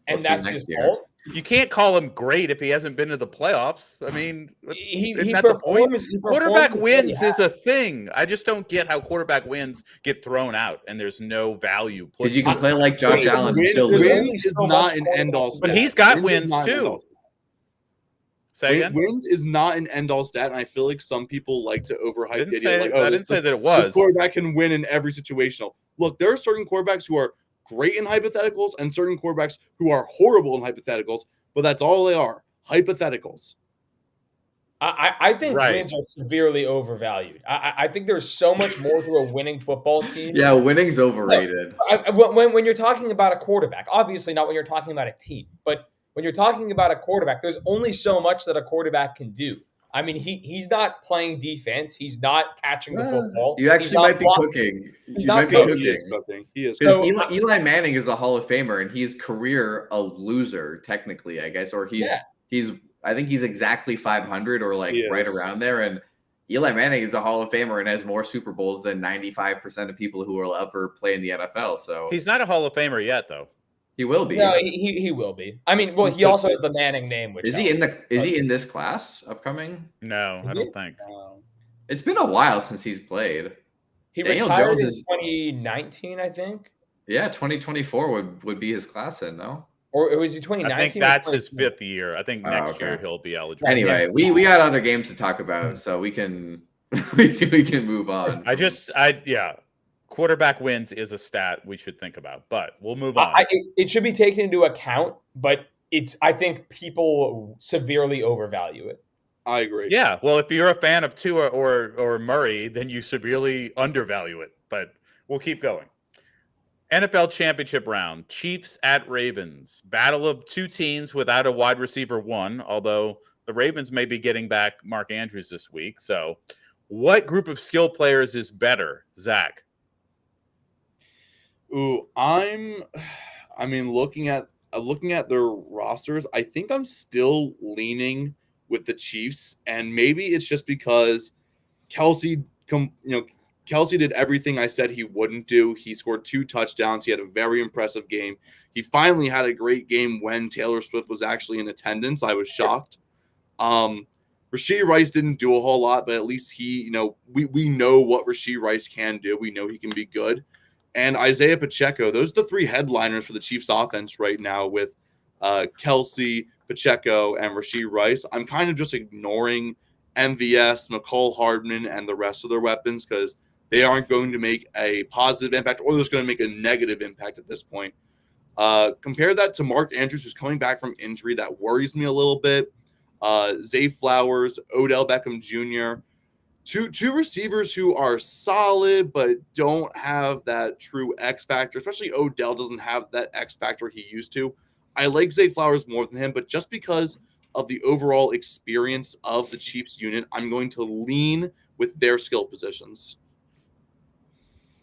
And that's his fault? You can't call him great if he hasn't been to the playoffs. I mean, isn't that the point? Quarterback wins is a thing. I just don't get how quarterback wins get thrown out and there's no value. Because you can play like Josh Allen and still lose. Wins is not an end-all stat. But he's got wins too. Say again? Wins is not an end-all stat, and I feel like some people like to overhype the idea. I didn't say that it was. This quarterback can win in every situational. Look, there are certain quarterbacks who are great in hypotheticals and certain quarterbacks who are horrible in hypotheticals, but that's all they are, hypotheticals. I think wins are severely overvalued. I think there's so much more to a winning football team. Yeah, winning's overrated. When you're talking about a quarterback, obviously not when you're talking about a team, but when you're talking about a quarterback, there's only so much that a quarterback can do. I mean, he's not playing defense. He's not catching the football. You actually might be cooking. He's not cooking. He is. So, Eli Manning is a Hall of Famer, and he's career a loser, technically, I guess. Or I think he's exactly 500 or like right around there. And Eli Manning is a Hall of Famer and has more Super Bowls than 95% of people who will ever play in the NFL. So he's not a Hall of Famer yet, though. He will be. No, he will be. I mean, well, he also has the Manning name. Which is he in this class upcoming? No, I don't think. It's been a while since he's played. He retired in 2019, I think. Yeah, 2024 would be his class then, no? Or was he 2019? I think that's his 5th year. I think next year he'll be eligible. Anyway, we got other games to talk about, so we can we can move on. Quarterback wins is a stat we should think about, but we'll move on. It should be taken into account, but I think people severely overvalue it. I agree. Yeah, well, if you're a fan of Tua or Murray, then you severely undervalue it, but we'll keep going. NFL championship round, Chiefs at Ravens. Battle of two teams without a wide receiver one, although the Ravens may be getting back Mark Andrews this week. So what group of skill players is better, Zach? Ooh, looking at their rosters, I think I'm still leaning with the Chiefs, and maybe it's just because Kelsey did everything I said he wouldn't do. He scored 2 touchdowns. He had a very impressive game. He finally had a great game when Taylor Swift was actually in attendance. I was shocked. Rashee Rice didn't do a whole lot, but at least we know what Rashee Rice can do. We know he can be good. And Isaiah Pacheco, those are the 3 headliners for the Chiefs offense right now with Kelsey, Pacheco, and Rashee Rice. I'm kind of just ignoring MVS, McCole Hardman, and the rest of their weapons because they aren't going to make a positive impact or they're just going to make a negative impact at this point. Compare that to Mark Andrews, who's coming back from injury. That worries me a little bit. Zay Flowers, Odell Beckham Jr., two receivers who are solid but don't have that true X factor, especially Odell doesn't have that X factor he used to. I like Zay Flowers more than him, but just because of the overall experience of the Chiefs unit, I'm going to lean with their skill positions.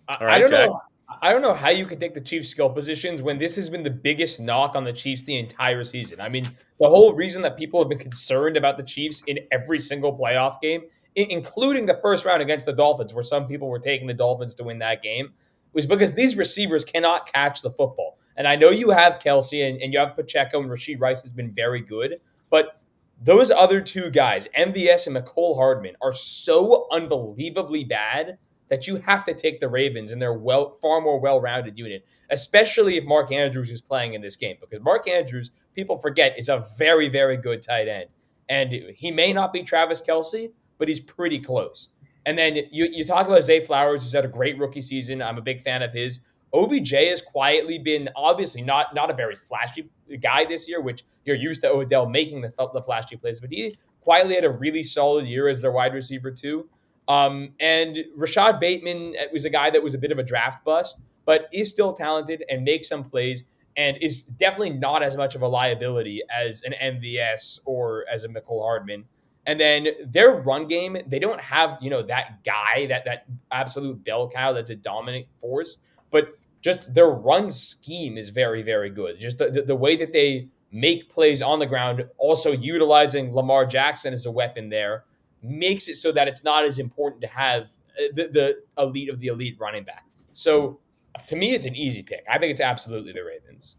I don't know how you could take the Chiefs skill positions when this has been the biggest knock on the Chiefs the entire season. I mean, the whole reason that people have been concerned about the Chiefs in every single playoff game, including the first round against the Dolphins, where some people were taking the Dolphins to win that game, was because these receivers cannot catch the football. And I know you have Kelsey and you have Pacheco, and Rashee Rice has been very good, but those other 2 guys, MVS and McCole Hardman, are so unbelievably bad that you have to take the Ravens and their far more well-rounded unit, especially if Mark Andrews is playing in this game. Because Mark Andrews, people forget, is a very, very good tight end. And he may not be Travis Kelce, but he's pretty close. And then you talk about Zay Flowers, who's had a great rookie season. I'm a big fan of his. OBJ has quietly been obviously not a very flashy guy this year, which you're used to Odell making the flashy plays, but he quietly had a really solid year as their wide receiver too. And Rashad Bateman was a guy that was a bit of a draft bust, but is still talented and makes some plays and is definitely not as much of a liability as an MVS or as a McCole Hardman. And then their run game, they don't have, that guy, that absolute bell cow that's a dominant force, but just their run scheme is very, very good. Just the way that they make plays on the ground, also utilizing Lamar Jackson as a weapon there, makes it so that it's not as important to have the elite of the elite running back. So to me, it's an easy pick. I think it's absolutely the Ravens.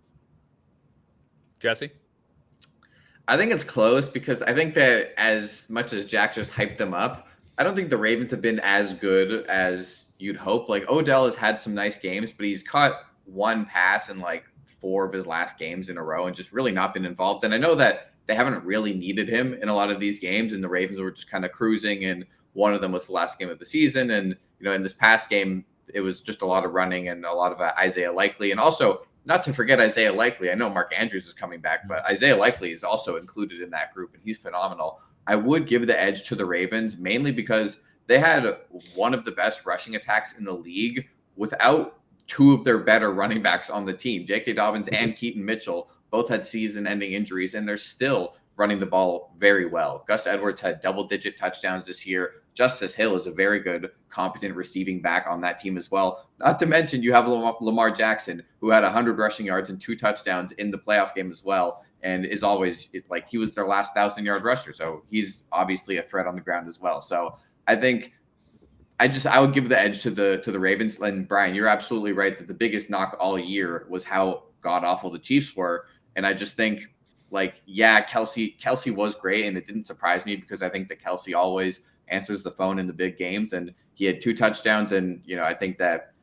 Jesse? I think it's close because I think that as much as Jack just hyped them up, I don't think the Ravens have been as good as you'd hope. Like Odell has had some nice games, but he's caught 1 pass in like 4 of his last games in a row and just really not been involved. And I know that they haven't really needed him in a lot of these games, and the Ravens were just kind of cruising, and one of them was the last game of the season. And, in this past game, it was just a lot of running and a lot of Isaiah Likely. And also, not to forget Isaiah Likely. I know Mark Andrews is coming back, but Isaiah Likely is also included in that group, and he's phenomenal. I would give the edge to the Ravens, mainly because they had one of the best rushing attacks in the league without 2 of their better running backs on the team. J.K. Dobbins and Keaton Mitchell both had season-ending injuries, and they're still running the ball very well. Gus Edwards had double-digit touchdowns this year. Justice Hill is a very good, competent receiving back on that team as well. Not to mention you have Lamar Jackson, who had 100 rushing yards and 2 touchdowns in the playoff game as well, and is always like he was their last 1,000-yard rusher. So he's obviously a threat on the ground as well. So I think I would give the edge to the Ravens. And Brian, you're absolutely right that the biggest knock all year was how god awful the Chiefs were. And I just think, Kelsey was great, and it didn't surprise me because I think that Kelsey always answers the phone in the big games, and he had 2 touchdowns. And I think that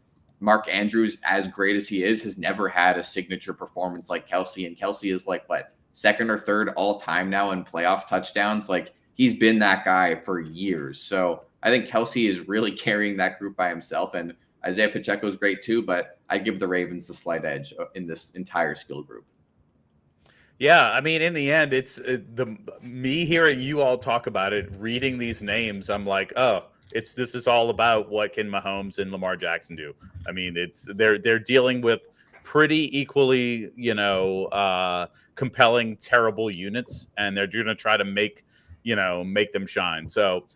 Mark Andrews, as great as he is, has never had a signature performance like Kelce. And Kelce is like, what, second or third all time now in playoff touchdowns? Like, he's been that guy for years. So I think Kelce is really carrying that group by himself. And Isaiah Pacheco is great too, but I give the Ravens the slight edge in this entire skill group. Yeah, I mean, in the end, it's me hearing you all talk about it, reading these names. I'm like, oh, this is all about what can Mahomes and Lamar Jackson do. I mean, they're dealing with pretty equally, compelling, terrible units, and they're going to try to make them shine. So,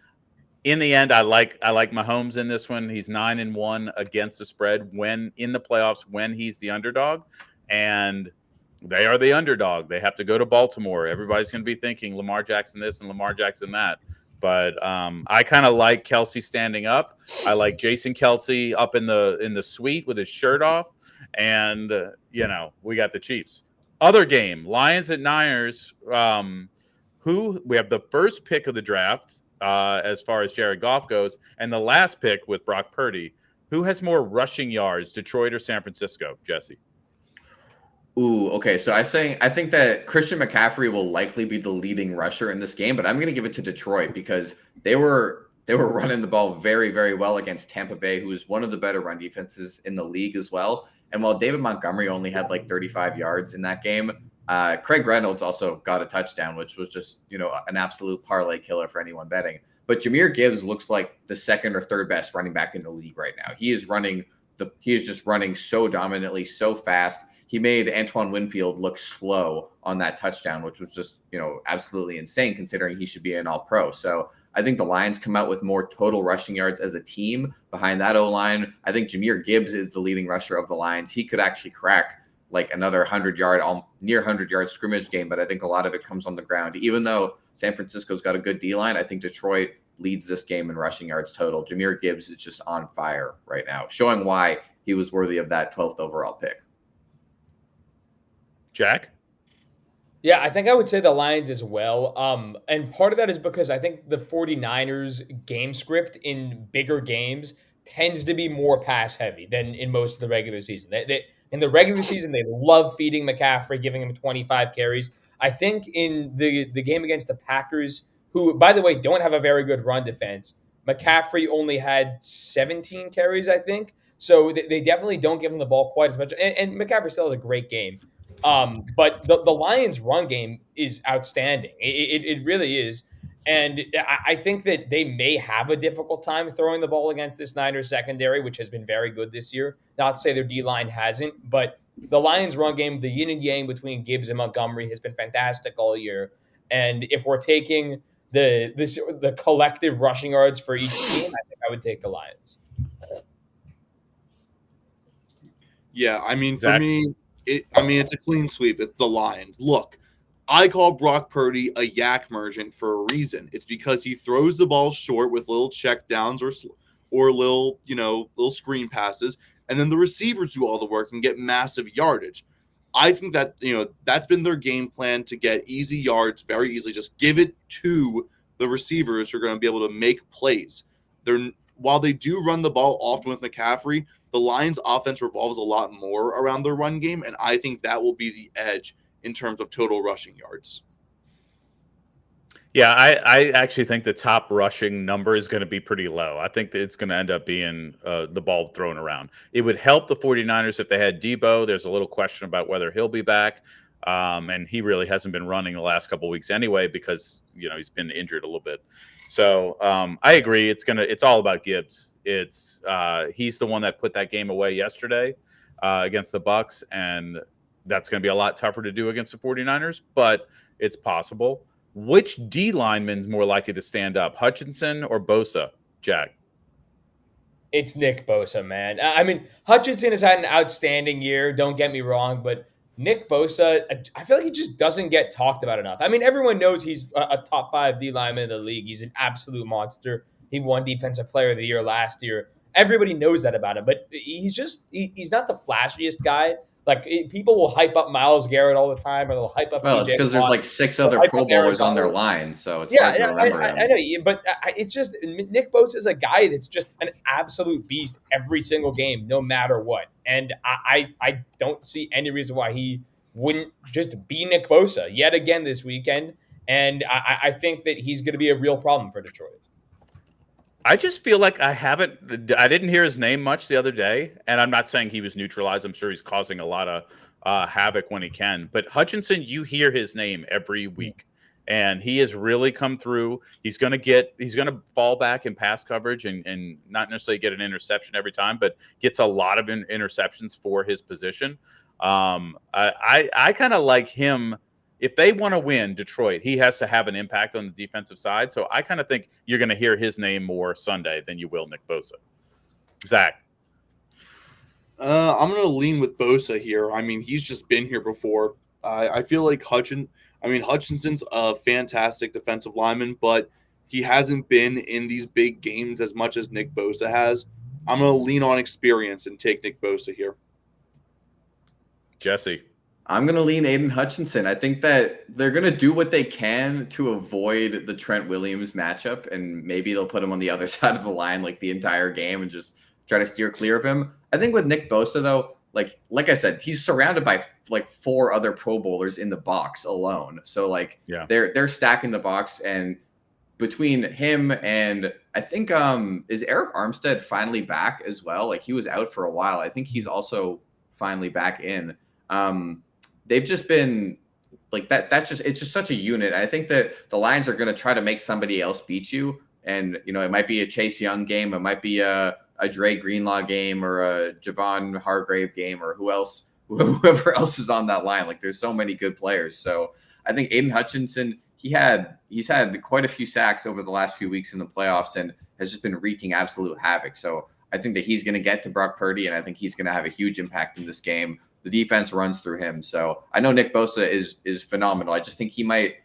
in the end, I like Mahomes in this one. He's 9-1 against the spread when in the playoffs when he's the underdog, and they are the underdog. They have to go to Baltimore. Everybody's going to be thinking Lamar Jackson this and Lamar Jackson that. But I kind of like Kelce standing up. I like Jason Kelce up in the suite with his shirt off, and we got the Chiefs. Other game, Lions at Niners. Who we have the first pick of the draft as far as Jared Goff goes, and the last pick with Brock Purdy. Who has more rushing yards, Detroit or San Francisco? Jesse. Ooh, okay. So I think that Christian McCaffrey will likely be the leading rusher in this game, but I'm going to give it to Detroit because they were running the ball very, very well against Tampa Bay, who is one of the better run defenses in the league as well. And while David Montgomery only had like 35 yards in that game, Craig Reynolds also got a touchdown, which was just, an absolute parlay killer for anyone betting. But Jahmyr Gibbs looks like the second or third best running back in the league right now. He is just running so dominantly, so fast. He made Antoine Winfield look slow on that touchdown, which was just, absolutely insane considering he should be an all-pro. So I think the Lions come out with more total rushing yards as a team behind that O-line. I think Jahmyr Gibbs is the leading rusher of the Lions. He could actually crack like another 100-yard, near 100-yard scrimmage game, but I think a lot of it comes on the ground. Even though San Francisco's got a good D-line, I think Detroit leads this game in rushing yards total. Jahmyr Gibbs is just on fire right now, showing why he was worthy of that 12th overall pick. Jack? Yeah, I think I would say the Lions as well. And part of that is because I think the 49ers game script in bigger games tends to be more pass heavy than in most of the regular season. In the regular season, they love feeding McCaffrey, giving him 25 carries. I think in the game against the Packers, who, by the way, don't have a very good run defense, McCaffrey only had 17 carries, I think. So they definitely don't give him the ball quite as much. And McCaffrey still had a great game. But the Lions' run game is outstanding. It really is. And I think that they may have a difficult time throwing the ball against this Niners secondary, which has been very good this year. Not to say their D-line hasn't, but the Lions' run game, the yin and yang between Gibbs and Montgomery has been fantastic all year. And if we're taking the collective rushing yards for each team, I think I would take the Lions. Yeah, I mean, for me, it's a clean sweep. It's the Lions. Look, I call Brock Purdy a yak merchant for a reason. It's because he throws the ball short with little check downs or little screen passes, and then the receivers do all the work and get massive yardage. I think that, that's been their game plan to get easy yards very easily. Just give it to the receivers who are going to be able to make plays. While they do run the ball often with McCaffrey, the Lions' offense revolves a lot more around their run game, and I think that will be the edge in terms of total rushing yards. Yeah, I actually think the top rushing number is going to be pretty low. I think that it's going to end up being the ball thrown around. It would help the 49ers if they had Debo. There's a little question about whether he'll be back, and he really hasn't been running the last couple of weeks anyway because he's been injured a little bit. So I agree. It's all about Gibbs. He's the one that put that game away yesterday against the Bucs, and that's going to be a lot tougher to do against the 49ers, but it's possible. Which D lineman is more likely to stand up, Hutchinson or Bosa, Jack? It's Nick Bosa, man. I mean, Hutchinson has had an outstanding year, don't get me wrong, but Nick Bosa, I feel like he just doesn't get talked about enough. I mean, everyone knows he's a top 5 D lineman in the league. He's an absolute monster. He won Defensive Player of the Year last year. Everybody knows that about him, but he's not the flashiest guy. Like people will hype up Myles Garrett all the time, or they'll hype up. Well, it's because there's like 6 other Pro Bowlers on their line, so it's hard to remember him. I know, but it's just Nick Bosa is a guy that's just an absolute beast every single game, no matter what. And I don't see any reason why he wouldn't just be Nick Bosa yet again this weekend. And I think that he's going to be a real problem for Detroit. I just feel like I didn't hear his name much the other day, and I'm not saying he was neutralized. I'm sure he's causing a lot of havoc when he can. But Hutchinson, you hear his name every week, and he has really come through. He's going to fall back in pass coverage and not necessarily get an interception every time, but gets a lot of interceptions for his position. I kind of like him. If they want to win Detroit, he has to have an impact on the defensive side. So I kind of think you're going to hear his name more Sunday than you will Nick Bosa. Zach. I'm going to lean with Bosa here. I mean, he's just been here before. I feel like Hutchinson's a fantastic defensive lineman, but he hasn't been in these big games as much as Nick Bosa has. I'm going to lean on experience and take Nick Bosa here. Jesse. I'm going to lean Aiden Hutchinson. I think that they're going to do what they can to avoid the Trent Williams matchup, and maybe they'll put him on the other side of the line like the entire game and just try to steer clear of him. I think with Nick Bosa, though, like I said, he's surrounded by like 4 other Pro Bowlers in the box alone. So they're stacking the box, and between him and I think is Eric Armstead finally back as well? Like he was out for a while. I think he's also finally back in. They've just been like that. It's just such a unit. I think that the Lions are going to try to make somebody else beat you. And, it might be a Chase Young game. It might be a Dre Greenlaw game or a Javon Hargrave game or whoever else is on that line. Like there's so many good players. So I think Aiden Hutchinson, he's had quite a few sacks over the last few weeks in the playoffs and has just been wreaking absolute havoc. So I think that he's going to get to Brock Purdy, and I think he's going to have a huge impact in this game. The defense runs through him. So I know Nick Bosa is phenomenal. I just think he might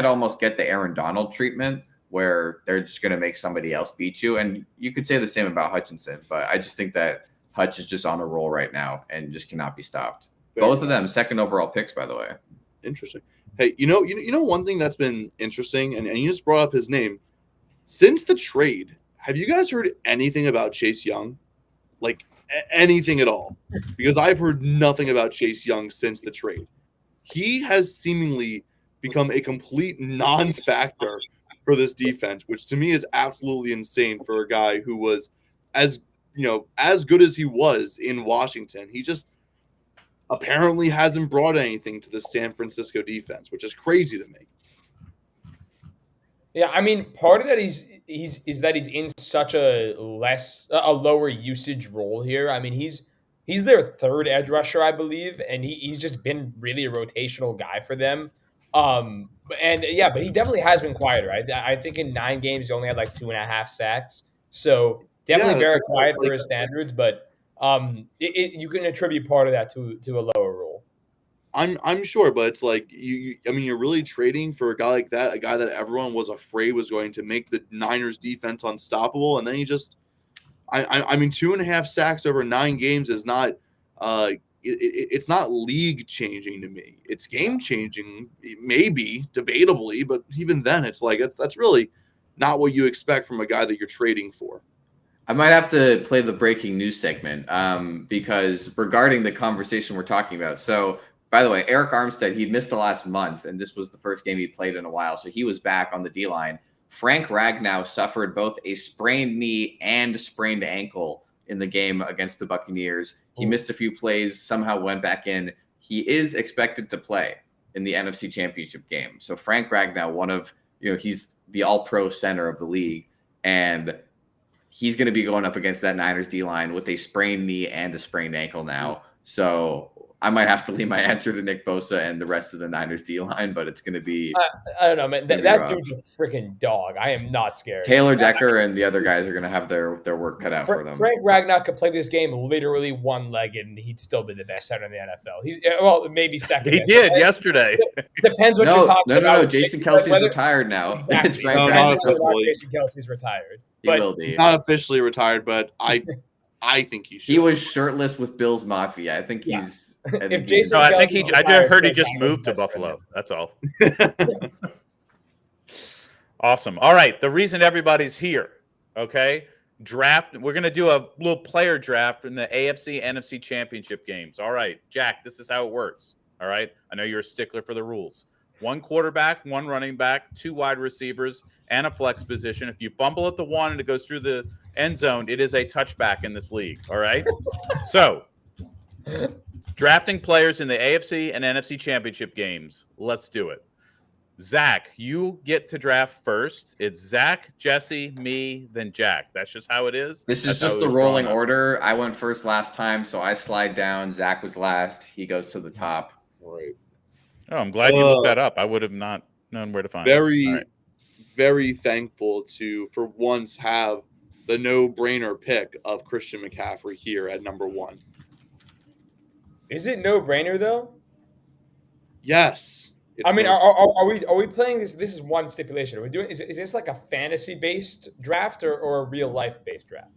almost get the Aaron Donald treatment where they're just going to make somebody else beat you. And you could say the same about Hutchinson, but I just think that Hutch is just on a roll right now and just cannot be stopped. Both of them second overall picks, by the way. Interesting. Hey, you know one thing that's been interesting, and you just brought up his name. Since the trade, have you guys heard anything about Chase Young? Like anything at all? Because I've heard nothing about Chase Young since the trade. He has seemingly become a complete non-factor for this defense, which to me is absolutely insane for a guy who was as good as he was in Washington. He just apparently hasn't brought anything to the San Francisco defense, which is crazy to me. Yeah, I mean, part of that is that he's in such a lower usage role here. I mean, he's their third edge rusher, I believe, and he's just been really a rotational guy for them. But he definitely has been quieter. I think in 9 games he only had like 2.5 sacks, so definitely very quiet for his standards. But you can attribute part of that to a lower role. I'm sure, but it's like you're really trading for a guy like that, a guy that everyone was afraid was going to make the Niners defense unstoppable, and then he just, I mean, 2.5 sacks over 9 games is not, it's not league changing to me. It's game changing, maybe debatably, but even then, it's like that's really not what you expect from a guy that you're trading for. I might have to play the breaking news segment because regarding the conversation we're talking about. So, by the way, Eric Armstead, he'd missed the last month, and this was the first game he played in a while, so he was back on the D-line. Frank Ragnow suffered both a sprained knee and sprained ankle in the game against the Buccaneers. He missed a few plays, somehow went back in. He is expected to play in the NFC Championship game. So Frank Ragnow, he's the all-pro center of the league, and he's going to be going up against that Niners D-line with a sprained knee and a sprained ankle now. So I might have to leave my answer to Nick Bosa and the rest of the Niners D-line, but it's going to be... I don't know, man. That dude's a freaking dog. I am not scared. Taylor Decker and the other guys are going to have their work cut out for them. Frank Ragnow could play this game literally one-legged, and he'd still be the best center in the NFL. He's maybe second. He did yesterday. Depends what you're talking about. No. Jason Kelsey's retired now. Exactly. It's Frank Ragnow. Jason Kelsey's retired. He will be. Not officially retired, but I think he should. He was shirtless with Bill's Mafia. I think he's And If Jason No, I Kelsey think I retires, heard he Joe just Burrow's moved to best friend Buffalo. That's all. Awesome. All right. The reason everybody's here, okay? Draft. We're gonna do a little player draft in the AFC NFC Championship games. All right, Jack. This is how it works. All right. I know you're a stickler for the rules. 1 quarterback, 1 running back, 2 wide receivers, and a flex position. If you fumble at the 1 and it goes through the end zone, it is a touchback in this league. All right. So, drafting players in the AFC and NFC Championship games. Let's do it. Zach, you get to draft first. It's Zach, Jesse, me, then Jack. That's just how it is. This That's is how just it the was rolling drawn up. order. I went first last time, so I slide down. Zach was last. He goes to the top. Right. Oh, I'm glad you looked that up. I would have not known where to find it. Very, All right. very thankful to, for once, have the no-brainer pick of Christian McCaffrey here at number 1. Is it no brainer though? Yes. I mean, no- are we playing this? This is one stipulation. Are we doing? Is this like a fantasy based draft or a real life based draft?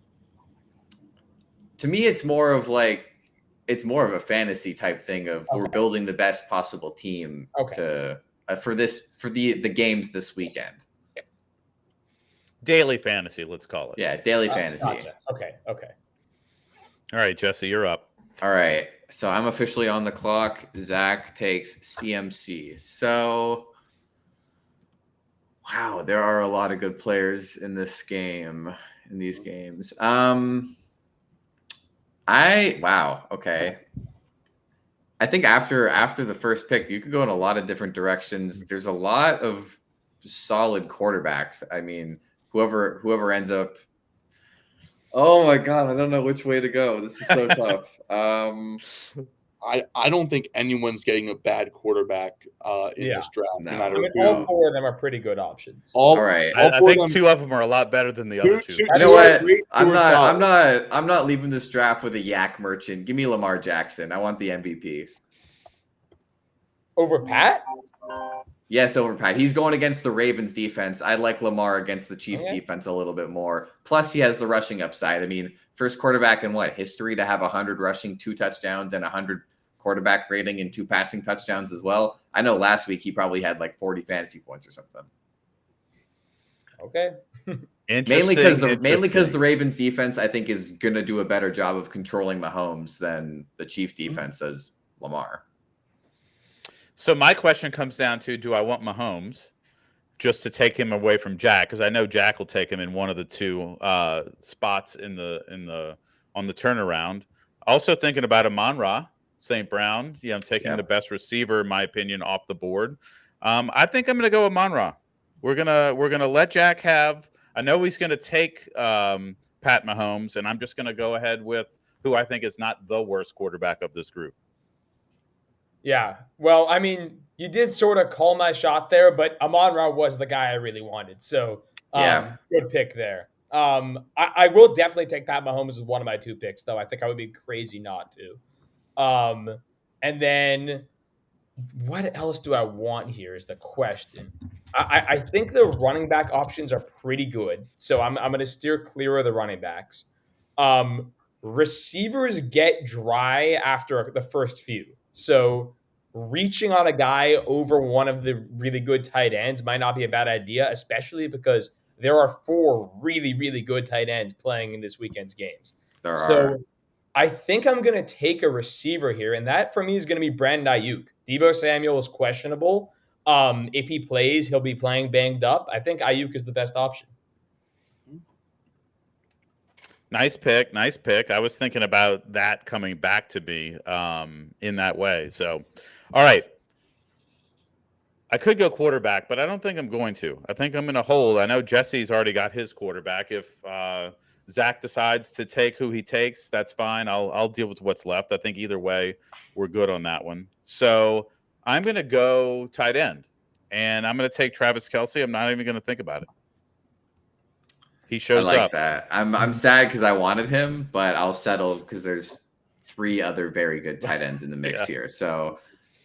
To me, it's more of a fantasy type thing of we're building the best possible team to for the games this weekend. Daily fantasy, let's call it. Yeah, daily fantasy. Gotcha. Okay. All right, Jesse, you're up. All right. So I'm officially on the clock. Zach takes CMC. So, wow, there are a lot of good players in this game, in these games. Okay. I think after the first pick, you could go in a lot of different directions. There's a lot of solid quarterbacks. I mean, whoever ends up. Oh my God, I don't know which way to go. This is so tough. I don't think anyone's getting a bad quarterback in this draft. No. No I matter mean, who. all 4 of them are pretty good options. All right. I four of think them- 2 of them are a lot better than the other 2. Two- You know two are what? great, I'm two are solid. not leaving this draft with a yak merchant. Give me Lamar Jackson. I want the MVP. Over Pat? Yes, over Pat. He's going against the Ravens defense. I like Lamar against the Chiefs Okay. defense a little bit more. Plus, he has the rushing upside. I mean, first quarterback in history to have 100 rushing, 2 touchdowns, and 100 quarterback rating and 2 passing touchdowns as well. I know last week he probably had 40 fantasy points or something. Okay. Mainly because the Ravens defense, I think, is going to do a better job of controlling Mahomes than the Chief defense does Lamar. So my question comes down to: do I want Mahomes just to take him away from Jack? Because I know Jack will take him in one of the 2 spots on the turnaround. Also thinking about Amon-Ra St. Brown. I'm taking the best receiver, in my opinion, off the board. I think I'm going to go with Amon-Ra. We're gonna let Jack have. I know he's going to take Pat Mahomes, and I'm just going to go ahead with who I think is not the worst quarterback of this group. Yeah. Well, I mean, you did sort of call my shot there, but Amon-Ra was the guy I really wanted. So, good pick there. I will definitely take Pat Mahomes as one of my 2 picks, though. I think I would be crazy not to. And then what else do I want here is the question. I think the running back options are pretty good. So I'm going to steer clear of the running backs. Receivers get dry after the first few. So reaching on a guy over one of the really good tight ends might not be a bad idea, especially because there are 4 really, really good tight ends playing in this weekend's games. I think I'm going to take a receiver here, and that for me is going to be Brandon Ayuk. Deebo Samuel is questionable. If he plays, he'll be playing banged up. I think Ayuk is the best option. Nice pick. I was thinking about that coming back to me in that way. So, all right. I could go quarterback, but I don't think I'm going to. I think I'm going to hold. I know Jesse's already got his quarterback. If Zach decides to take who he takes, that's fine. I'll deal with what's left. I think either way, we're good on that one. So I'm going to go tight end, and I'm going to take Travis Kelce. I'm not even going to think about it. He shows I like up. that. I'm sad because I wanted him, but I'll settle because there's 3 other very good tight ends in the mix here. So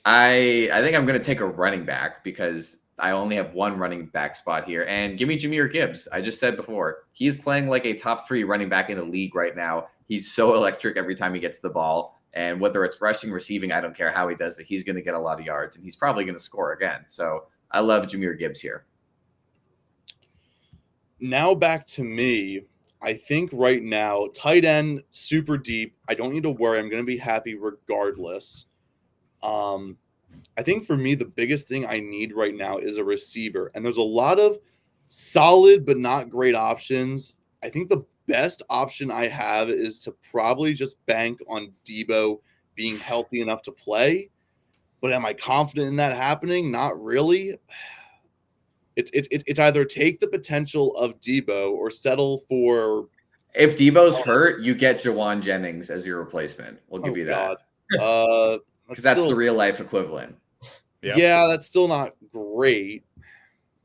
I think I'm going to take a running back because I only have 1 running back spot here. And give me Jahmyr Gibbs. I just said before, he's playing like a top 3 running back in the league right now. He's so electric every time he gets the ball. And whether it's rushing, receiving, I don't care how he does it. He's going to get a lot of yards, and he's probably going to score again. So I love Jahmyr Gibbs here. Now back to me. I think right now, tight end, super deep. I don't need to worry. I'm going to be happy regardless. I think for me, the biggest thing I need right now is a receiver. And there's a lot of solid but not great options. I think the best option I have is to probably just bank on Debo being healthy enough to play. But am I confident in that happening? Not really. It's either take the potential of Debo or settle for. If Debo's hurt, you get Jawan Jennings as your replacement. We'll give you that. Because that's the real life equivalent. Yep. Yeah, that's still not great.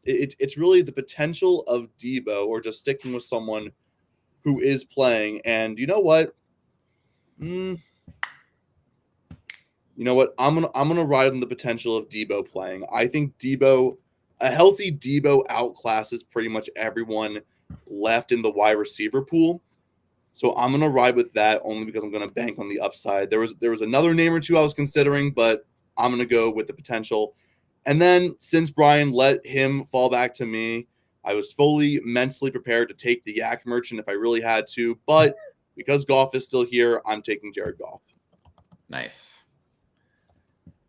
It's really the potential of Debo or just sticking with someone who is playing. And you know what? I'm gonna ride on the potential of Debo playing. I think a healthy Debo outclasses pretty much everyone left in the wide receiver pool. So I'm gonna ride with that only because I'm gonna bank on the upside. There was another name or two I was considering, but I'm gonna go with the potential. And then since Brian let him fall back to me, I was fully mentally prepared to take the Yak Merchant if I really had to. But because Goff is still here, I'm taking Jared Goff. Nice.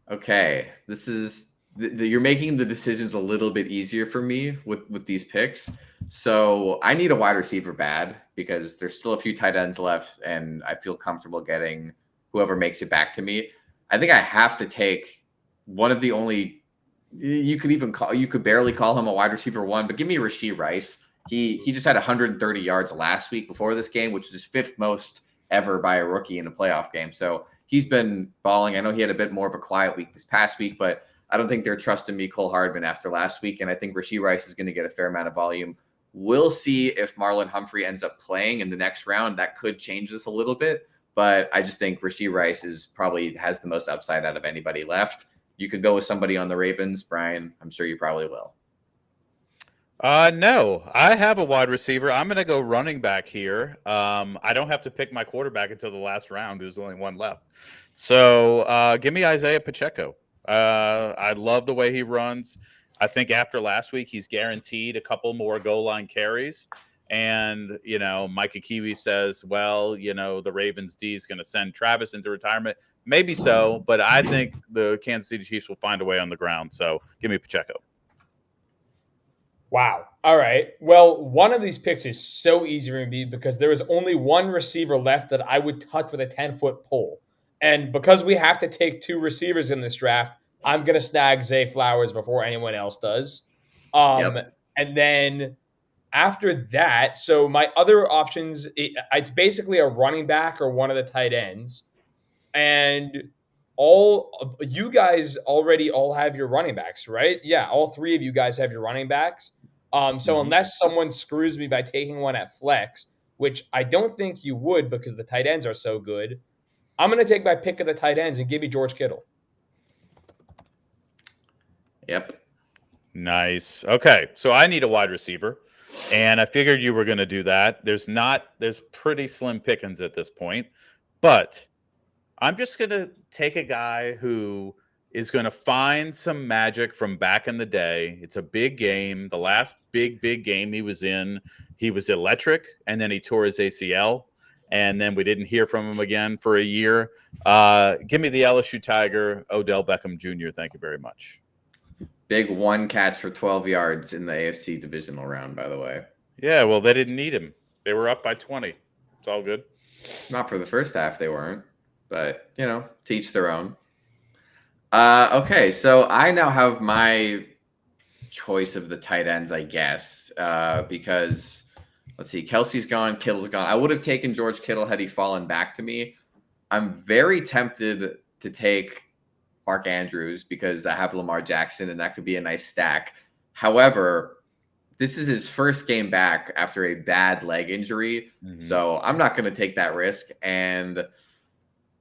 Okay, this is you're making the decisions a little bit easier for me with these picks. So I need a wide receiver bad because there's still a few tight ends left, and I feel comfortable getting whoever makes it back to me. I think I have to take one of the only you could barely call him a wide receiver one, but give me Rashee Rice. He just had 130 yards last week before this game, which is fifth most ever by a rookie in a playoff game. So he's been balling. I know he had a bit more of a quiet week this past week, but I don't think they're trusting Mecole Hardman after last week, and I think Rashee Rice is going to get a fair amount of volume. We'll see if Marlon Humphrey ends up playing in the next round. That could change this a little bit, but I just think Rashee Rice has the most upside out of anybody left. You could go with somebody on the Ravens, Brian. I'm sure you probably will. No, I have a wide receiver. I'm going to go running back here. I don't have to pick my quarterback until the last round. There's only one left. So give me Isaiah Pacheco. I love the way he runs. I think after last week, he's guaranteed a couple more goal line carries. And, Micah Kiwi says, well, the Ravens D is going to send Travis into retirement. Maybe so, but I think the Kansas City Chiefs will find a way on the ground. So give me Pacheco. Wow. All right. Well, one of these picks is so easy for me because there is only one receiver left that I would touch with a 10-foot pole. And because we have to take two receivers in this draft, I'm going to snag Zay Flowers before anyone else does. And then after that, so my other options, it's basically a running back or one of the tight ends. And all you guys already all have your running backs, right? Yeah, all three of you guys have your running backs. So unless someone screws me by taking one at flex, which I don't think you would because the tight ends are so good, I'm going to take my pick of the tight ends and give you George Kittle. Yep. Nice. Okay, so I need a wide receiver, and I figured you were going to do that. There's pretty slim pickings at this point, but I'm just going to take a guy who is going to find some magic from back in the day. It's a big game. The last big game he was in, he was electric, and then he tore his ACL, and then we didn't hear from him again for a year. Give me the LSU Tiger, Odell Beckham Jr. Thank you very much. Big one catch for 12 yards in the AFC divisional round, by the way. Yeah, well, they didn't need him. They were up by 20. It's all good. Not for the first half, they weren't. But, to each their own. Okay, so I now have my choice of the tight ends, I guess, because, let's see, Kelsey's gone, Kittle's gone. I would have taken George Kittle had he fallen back to me. I'm very tempted to take Mark Andrews because I have Lamar Jackson, and that could be a nice stack. However, this is his first game back after a bad leg injury, so I'm not going to take that risk, and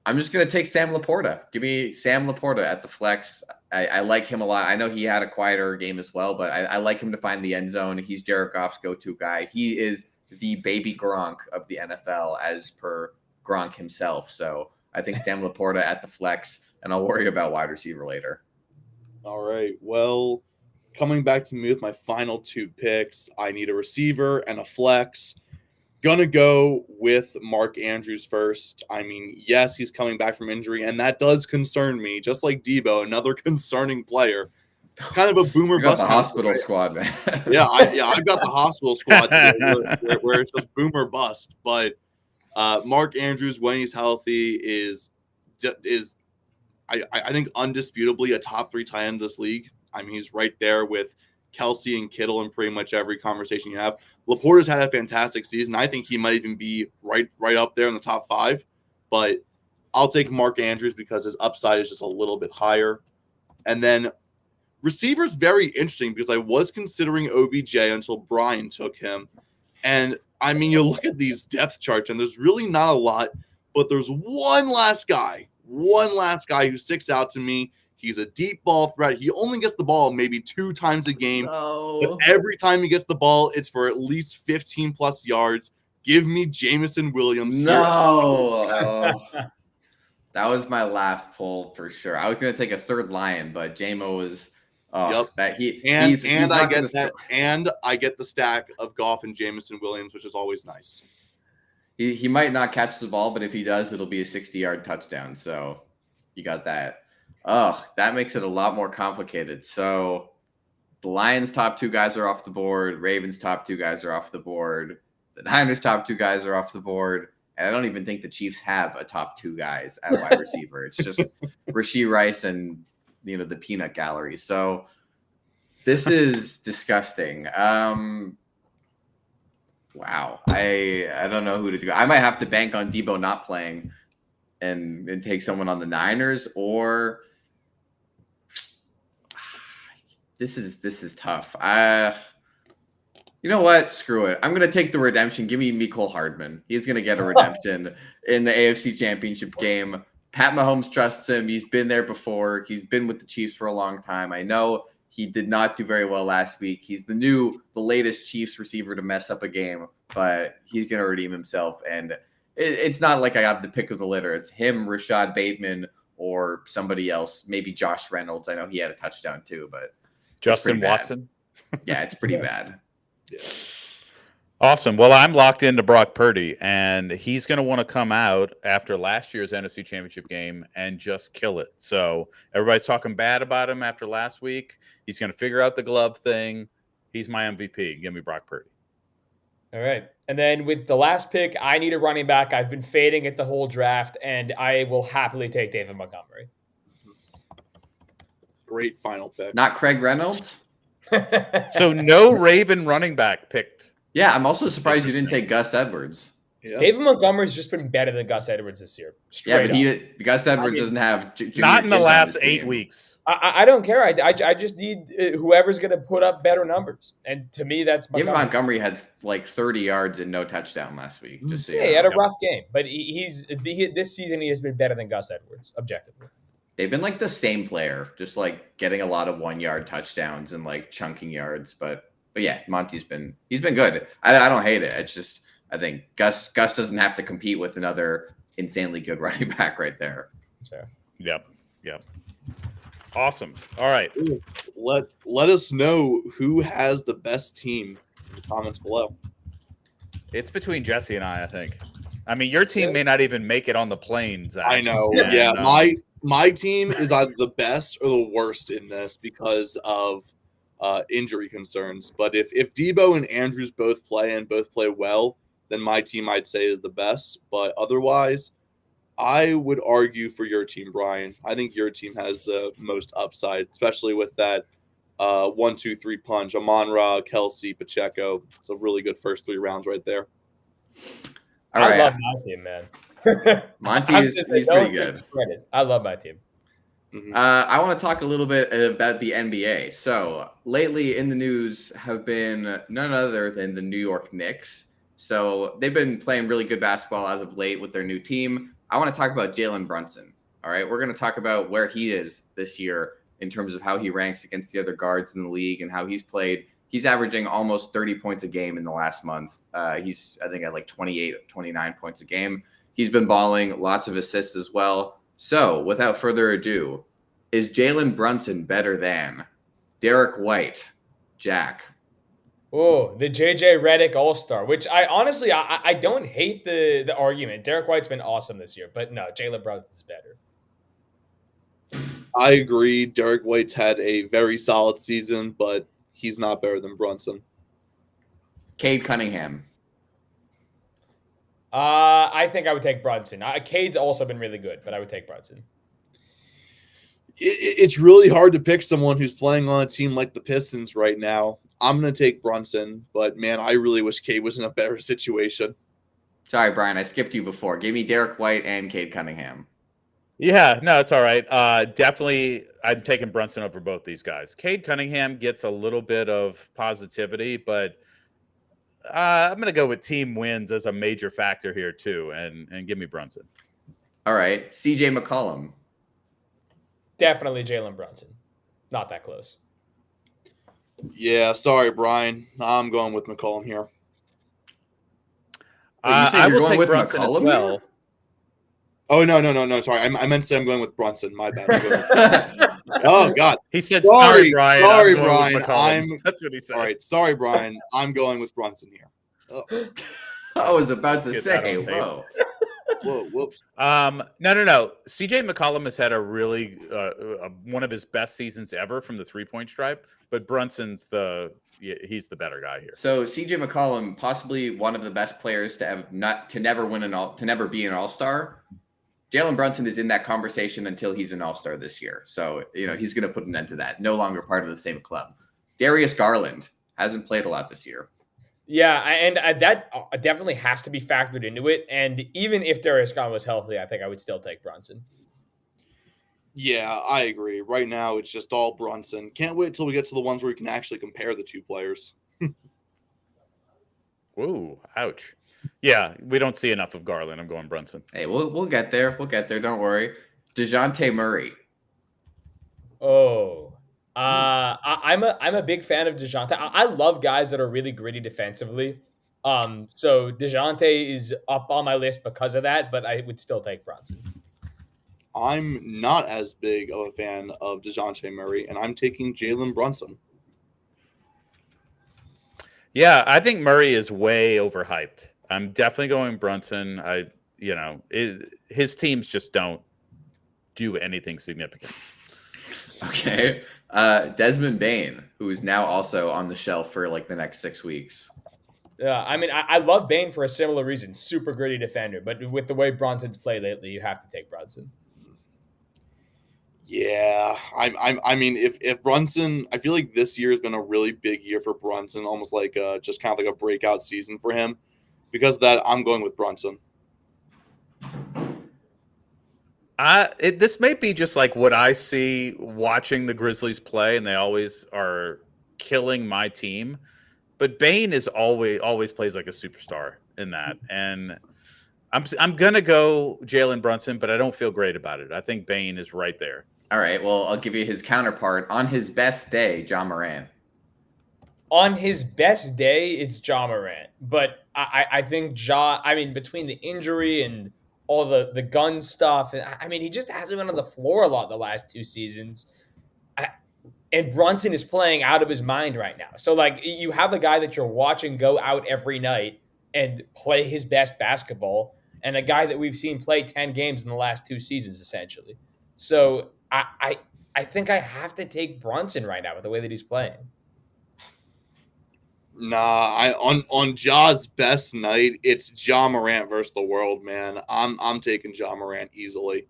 I'm just going to take Sam Laporta. Give me Sam Laporta at the flex. I like him a lot. I know he had a quieter game as well, but I like him to find the end zone. He's Jared Goff's go-to guy. He is the baby Gronk of the NFL as per Gronk himself. So I think Sam Laporta at the flex, and I'll worry about wide receiver later. All right. Well, coming back to me with my final 2 picks, I need a receiver and a flex. Gonna go with Mark Andrews first. I mean, yes, he's coming back from injury, and that does concern me. Just like Debo, another concerning player. Kind of a boomer You got bust. the hospital squad, man. I've got the hospital squad today where it's just boomer bust. But Mark Andrews, when he's healthy, is I think undisputably a top 3 tight end in this league. I mean, he's right there with Kelsey and Kittle in pretty much every conversation you have. Laporta's had a fantastic season. I think he might even be right up there in the top 5. But I'll take Mark Andrews because his upside is just a little bit higher. And then receiver's very interesting because I was considering OBJ until Brian took him. And I mean, you look at these depth charts and there's really not a lot, but there's one last guy who sticks out to me. He's a deep ball threat. He only gets the ball maybe 2 times a game. But every time he gets the ball, it's for at least 15 plus yards. Give me Jameson Williams. No. That was my last pull for sure. I was going to take a third Lion, but JMO was that he and I get that, and I get the stack of Goff and Jameson Williams, which is always nice. He might not catch the ball, but if he does, it'll be a 60-yard touchdown. So you got that. That makes it a lot more complicated. So the Lions' top 2 guys are off the board. Ravens' top 2 guys are off the board. The Niners' top 2 guys are off the board. And I don't even think the Chiefs have a top 2 guys at wide receiver. It's just Rashee Rice and the peanut gallery. So this is disgusting. Wow. I don't know who to do. I might have to bank on Debo not playing and take someone on the Niners, or this is tough. You know what? Screw it. I'm going to take the redemption. Give me Mecole Hardman. He's going to get a redemption in the AFC Championship game. Pat Mahomes trusts him. He's been there before. He's been with the Chiefs for a long time. I know he did not do very well last week. He's the latest Chiefs receiver to mess up a game, but he's going to redeem himself. And it's not like I got the pick of the litter. It's him, Rashad Bateman, or somebody else. Maybe Josh Reynolds. I know he had a touchdown too, but Justin Watson. Yeah, it's pretty bad. Yeah. Awesome. Well, I'm locked into Brock Purdy, and he's going to want to come out after last year's NFC Championship game and just kill it. So everybody's talking bad about him after last week. He's going to figure out the glove thing. He's my MVP. Give me Brock Purdy. All right. And then with the last pick, I need a running back. I've been fading it the whole draft, and I will happily take David Montgomery. Great final pick. Not Craig Reynolds? So no Raven running back picked. Yeah, I'm also surprised you didn't take Gus Edwards. Yeah. David Montgomery's just been better than Gus Edwards this year. Straight up. Gus Edwards doesn't have not in the last 8 weeks. I don't care. I just need whoever's going to put up better numbers. And to me, that's David Montgomery had like 30 yards and no touchdown last week. Just so he had a rough game. But this season he has been better than Gus Edwards, objectively. They've been like the same player, just like getting a lot of 1-yard touchdowns and like chunking yards. But yeah, Monty's been good. I don't hate it. It's just I think Gus doesn't have to compete with another insanely good running back right there. That's fair. Yep. Awesome. All right. Let us know who has the best team in the comments below. It's between Jesse and I think. I mean, your team may not even make it on the plane, Zach. I know. Yeah, my team is either the best or the worst in this because of injury concerns. But if Debo and Andrews both play well, then my team I'd say is the best. But otherwise, I would argue for your team, Brian. I think your team has the most upside, especially with that 1-2-3 punch. Amon-Ra, Kelsey, Pacheco. It's a really good first 3 rounds right there. All right. I love my team, man. Monty he's pretty good. I love my team. Mm-hmm. I want to talk a little bit about the NBA. So lately in the news have been none other than the New York Knicks. So they've been playing really good basketball as of late with their new team. I want to talk about Jalen Brunson. All right. We're going to talk about where he is this year in terms of how he ranks against the other guards in the league and how he's played. He's averaging almost 30 points a game in the last month. He's, I think, at like 28, 29 points a game. He's been balling, lots of assists as well. So, without further ado, is Jalen Brunson better than Derek White, Jack? Oh, the JJ Redick All-Star, which I honestly I don't hate the argument. Derek White's been awesome this year, but no, Jalen Brunson's better. I agree. Derek White's had a very solid season, but he's not better than Brunson. Cade Cunningham. I think I would take Brunson. Cade's also been really good, but I would take Brunson. It's really hard to pick someone who's playing on a team like the Pistons right now. I'm going to take Brunson, but man, I really wish Cade was in a better situation. Sorry, Brian, I skipped you before. Give me Derek White and Cade Cunningham. Yeah, no, it's all right. Definitely, I'm taking Brunson over both these guys. Cade Cunningham gets a little bit of positivity, but I'm going to go with team wins as a major factor here too, and give me Brunson. All right, CJ McCollum. Definitely Jalen Brunson. Not that close. Yeah, sorry, Brian. I'm going with McCollum here. I will take Brunson as well. Here? Oh, no. Sorry. I meant to say I'm going with Brunson. My bad. Oh, God. He said, sorry, Brian. Sorry, Brian. That's what he said. All right. Sorry, Brian. I'm going with Brunson here. Oh. I was about to say, whoa. Whoa, whoops. No. CJ McCollum has had a really one of his best seasons ever from the 3-point stripe, but Brunson's he's the better guy here. So CJ McCollum, possibly one of the best players to never be an All-Star. Jalen Brunson is in that conversation until he's an All-Star this year. So, he's going to put an end to that. No longer part of the same club. Darius Garland hasn't played a lot this year. Yeah, and that definitely has to be factored into it. And even if Darius Garland was healthy, I think I would still take Brunson. Yeah, I agree. Right now, it's just all Brunson. Can't wait till we get to the ones where we can actually compare the two players. Ooh, ouch. Yeah, we don't see enough of Garland. I'm going Brunson. Hey, we'll get there. We'll get there. Don't worry. DeJounte Murray. Oh, I'm a big fan of DeJounte. I love guys that are really gritty defensively. So DeJounte is up on my list because of that, but I would still take Brunson. I'm not as big of a fan of DeJounte Murray, and I'm taking Jalen Brunson. Yeah, I think Murray is way overhyped. I'm definitely going Brunson. His teams just don't do anything significant. Okay. Desmond Bane, who is now also on the shelf for like the next 6 weeks. Yeah, I mean, I love Bane for a similar reason. Super gritty defender, but with the way Brunson's played lately, you have to take Brunson. Yeah, I mean, if Brunson, I feel like this year has been a really big year for Brunson, almost like just kind of like a breakout season for him. Because of that, I'm going with Brunson. This may be just like what I see watching the Grizzlies play, and they always are killing my team. But Bane is always plays like a superstar in that, and I'm gonna go Jalen Brunson, but I don't feel great about it. I think Bane is right there. All right, well, I'll give you his counterpart. On his best day, Ja Morant. On his best day, it's Ja Morant. But I think between the injury and all the gun stuff, he just hasn't been on the floor a lot the last 2 seasons. And Brunson is playing out of his mind right now. So, you have a guy that you're watching go out every night and play his best basketball, and a guy that we've seen play 10 games in the last 2 seasons, essentially. So, I think I have to take Brunson right now with the way that he's playing. Nah, on Ja's best night, it's Ja Morant versus the world, man. I'm taking Ja Morant easily.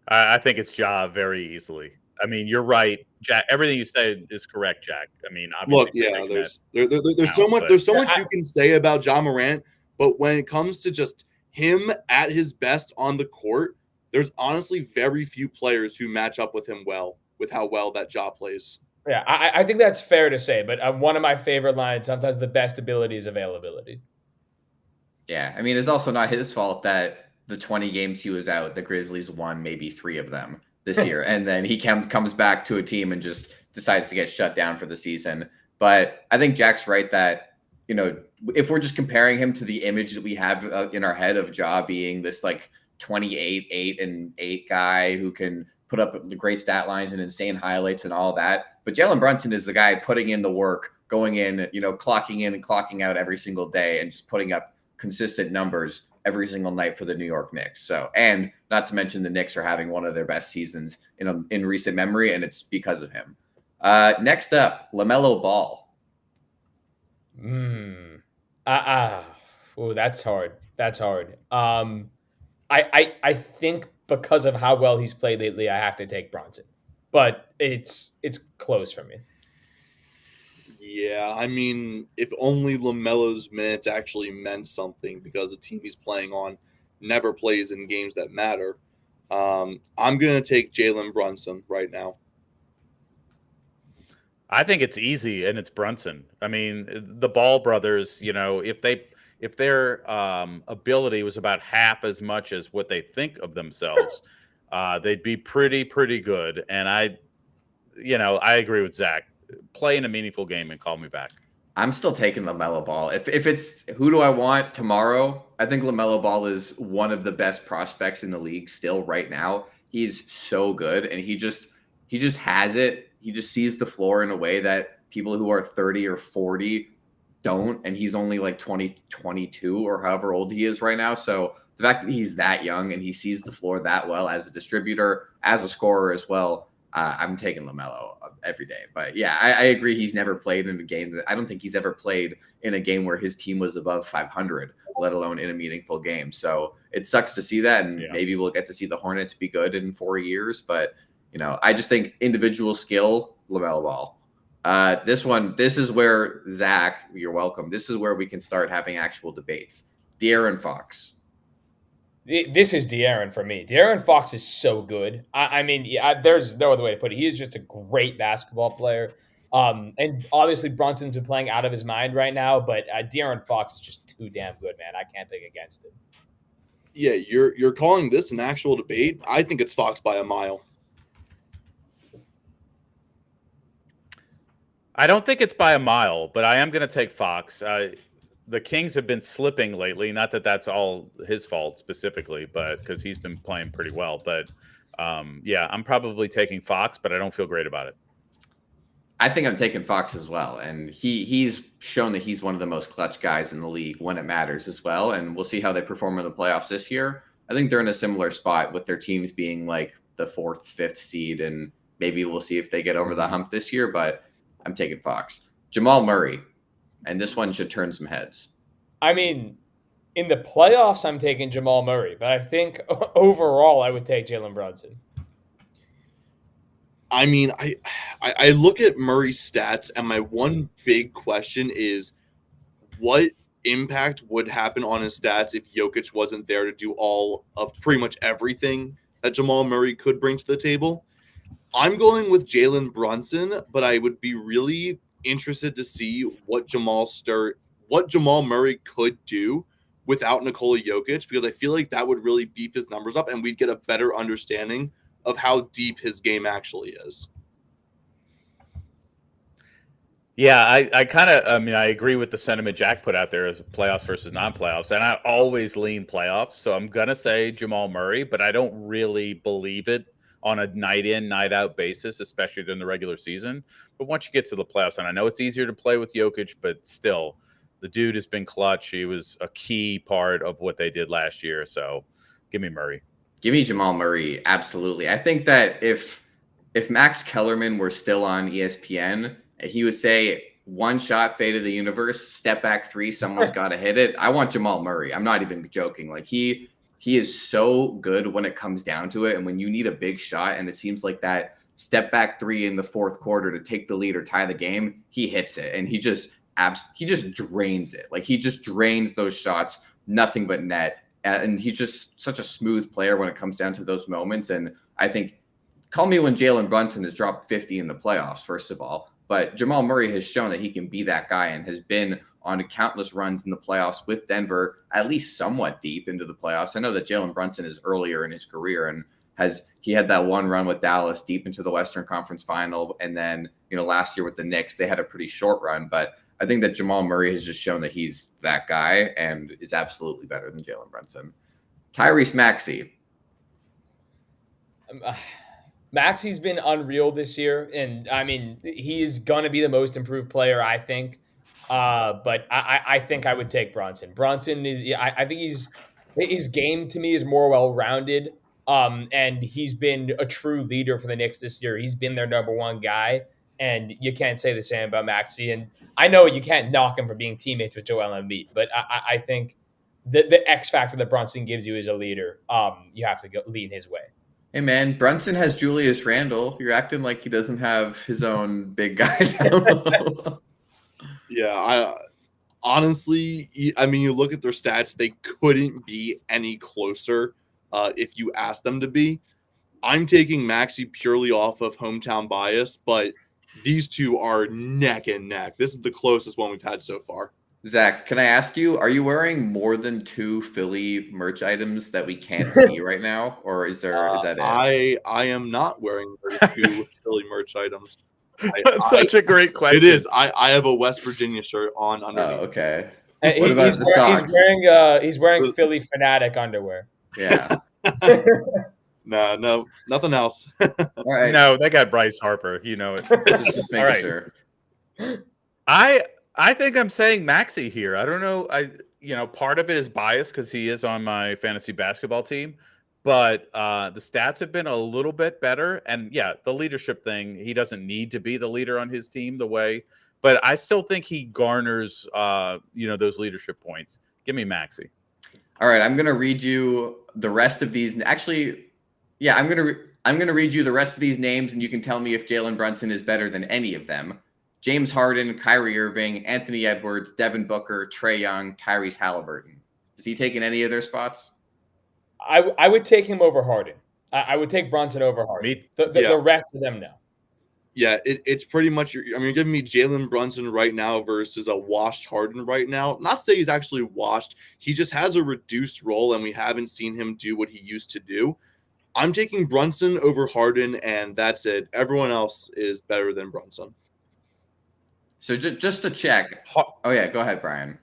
I think it's Ja very easily. I mean, you're right, Jack. Everything you said is correct, Jack. I mean, obviously, look, there's so much you can say about Ja Morant, but when it comes to just him at his best on the court, there's honestly very few players who match up with him well, with how well that Ja plays. Yeah, I think that's fair to say, but one of my favorite lines, sometimes the best ability is availability. Yeah, I mean, it's also not his fault that the 20 games he was out, the Grizzlies won maybe 3 of them this year. And then he comes back to a team and just decides to get shut down for the season. But I think Jack's right that, if we're just comparing him to the image that we have in our head of Ja being this like 28, 8 and 8 guy who can put up the great stat lines and insane highlights and all that. But Jalen Brunson is the guy putting in the work, going in, clocking in and clocking out every single day and just putting up consistent numbers every single night for the New York Knicks. So, and not to mention the Knicks are having one of their best seasons in recent memory, and it's because of him. Next up, LaMelo Ball. Oh, that's hard. That's hard. I think because of how well he's played lately, I have to take Bronson, but it's close for me. Yeah, I mean, if only LaMelo's minutes actually meant something, because the team he's playing on never plays in games that matter. I'm going to take Jalen Brunson right now. I think it's easy, and it's Brunson. I mean, the Ball brothers, if their ability was about half as much as what they think of themselves, they'd be pretty good. And I agree with Zach. Play in a meaningful game and call me back. I'm still taking LaMelo Ball. If it's who do I want tomorrow, I think LaMelo Ball is one of the best prospects in the league still right now. He's so good, and he just has it. He just sees the floor in a way that people who are 30 or 40 don't, and he's only like 20, 22 or however old he is right now. So the fact that he's that young and he sees the floor that well as a distributor, as a scorer as well, I'm taking LaMelo every day. But yeah, I agree. He's never played in a game I don't think he's ever played in a game where his team was above 500, let alone in a meaningful game. So it sucks to see that. And maybe we'll get to see the Hornets be good in 4 years. But, I just think individual skill, LaMelo Ball. This is where, Zach, you're welcome. This is where we can start having actual debates. De'Aaron Fox. This is De'Aaron for me. De'Aaron Fox is so good. I mean, there's no other way to put it. He is just a great basketball player. And obviously Brunson's been playing out of his mind right now, but De'Aaron Fox is just too damn good, man. I can't think against him. Yeah, you're calling this an actual debate? I think it's Fox by a mile. I don't think it's by a mile, but I am going to take Fox. The Kings have been slipping lately. Not that that's all his fault specifically, but because he's been playing pretty well. But I'm probably taking Fox, but I don't feel great about it. I think I'm taking Fox as well. And he's shown that he's one of the most clutch guys in the league when it matters as well. And we'll see how they perform in the playoffs this year. I think they're in a similar spot with their teams being like the 4th, 5th seed. And maybe we'll see if they get over the hump this year, but I'm taking Fox. Jamal Murray. And this one should turn some heads. I mean, in the playoffs, I'm taking Jamal Murray, but I think overall I would take Jalen Brunson. I mean, I look at Murray's stats, and my one big question is, what impact would happen on his stats if Jokic wasn't there to do all of pretty much everything that Jamal Murray could bring to the table? I'm going with Jalen Brunson, but I would be really interested to see what Jamal Murray could do without Nikola Jokic, because I feel like that would really beef his numbers up, and we'd get a better understanding of how deep his game actually is. Yeah, I agree with the sentiment Jack put out there as playoffs versus non-playoffs, and I always lean playoffs, so I'm going to say Jamal Murray, but I don't really believe it on a night in, night out basis, especially during the regular season. But once you get to the playoffs, and I know it's easier to play with Jokic, but still, the dude has been clutch. He was a key part of what they did last year. So give me Murray. Give me Jamal Murray. Absolutely. I think that if Max Kellerman were still on ESPN, he would say, one shot, fate of the universe, step back 3, someone's got to hit it. I want Jamal Murray. I'm not even joking. Like he is so good when it comes down to it. And when you need a big shot and it seems like that step back 3 in the 4th quarter to take the lead or tie the game, he hits it. And he just drains it. Like he just drains those shots, nothing but net. And he's just such a smooth player when it comes down to those moments. And I think, call me when Jalen Brunson has dropped 50 in the playoffs, first of all. But Jamal Murray has shown that he can be that guy and has been on countless runs in the playoffs with Denver, at least somewhat deep into the playoffs. I know that Jalen Brunson is earlier in his career and he had that one run with Dallas deep into the Western Conference Final. And then, last year with the Knicks, they had a pretty short run. But I think that Jamal Murray has just shown that he's that guy and is absolutely better than Jalen Brunson. Tyrese Maxey. Maxey's been unreal this year, and I mean, he's going to be the most improved player, I think. But I think I would take Brunson. Brunson is, I think his game to me is more well-rounded, and he's been a true leader for the Knicks this year. He's been their number one guy, and you can't say the same about Maxey. And I know you can't knock him for being teammates with Joel Embiid, but I think the X factor that Brunson gives you as a leader, you have to lean his way. Hey, man, Brunson has Julius Randle. You're acting like he doesn't have his own big guy down low. Yeah, I honestly, I mean, you look at their stats, they couldn't be any closer if you asked them to be. I'm taking Maxey purely off of hometown bias, but these two are neck and neck. This is the closest one we've had so far. Zach, can I ask you, are you wearing more than 2 Philly merch items that we can't see right now? Or is that it? I am not wearing 2 Philly merch items. That's such a great question. It is. I have a West Virginia shirt on underneath. Oh, okay. What about the socks? He's wearing Philly Fanatic underwear. Yeah. No, nothing else. All right. No, they got Bryce Harper. You know it. Just making All right. sure. I think I'm saying Maxey here. I don't know. Part of it is bias because he is on my fantasy basketball team, but the stats have been a little bit better. And yeah, the leadership thing, he doesn't need to be the leader on his team but I still think he garners, those leadership points. Give me Maxey. All right, I'm gonna read you the rest of these. Actually, yeah, I'm gonna read you the rest of these names, and you can tell me if Jalen Brunson is better than any of them. James Harden, Kyrie Irving, Anthony Edwards, Devin Booker, Trae Young, Tyrese Halliburton. Is he taking any of their spots? I would take him over Harden. I would take Brunson over Harden. The rest of them, no. Yeah, it's pretty much. You're giving me Jalen Brunson right now versus a washed Harden right now. Not to say he's actually washed. He just has a reduced role, and we haven't seen him do what he used to do. I'm taking Brunson over Harden, and that's it. Everyone else is better than Brunson. So just to check. Oh, yeah, go ahead, Brian.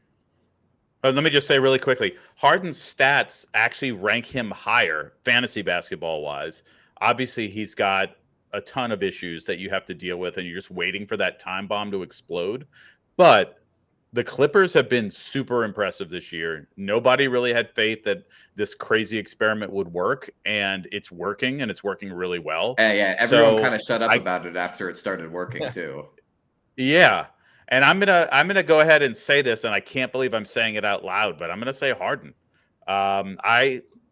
Let me just say really quickly, Harden's stats actually rank him higher fantasy basketball-wise. Obviously, he's got a ton of issues that you have to deal with, and you're just waiting for that time bomb to explode. But the Clippers have been super impressive this year. Nobody really had faith that this crazy experiment would work, and it's working, and it's working really well. Yeah, everyone kind of shut up about it after it started working too. Yeah, and I'm gonna go ahead and say this, and I can't believe I'm saying it out loud, but I'm gonna say Harden.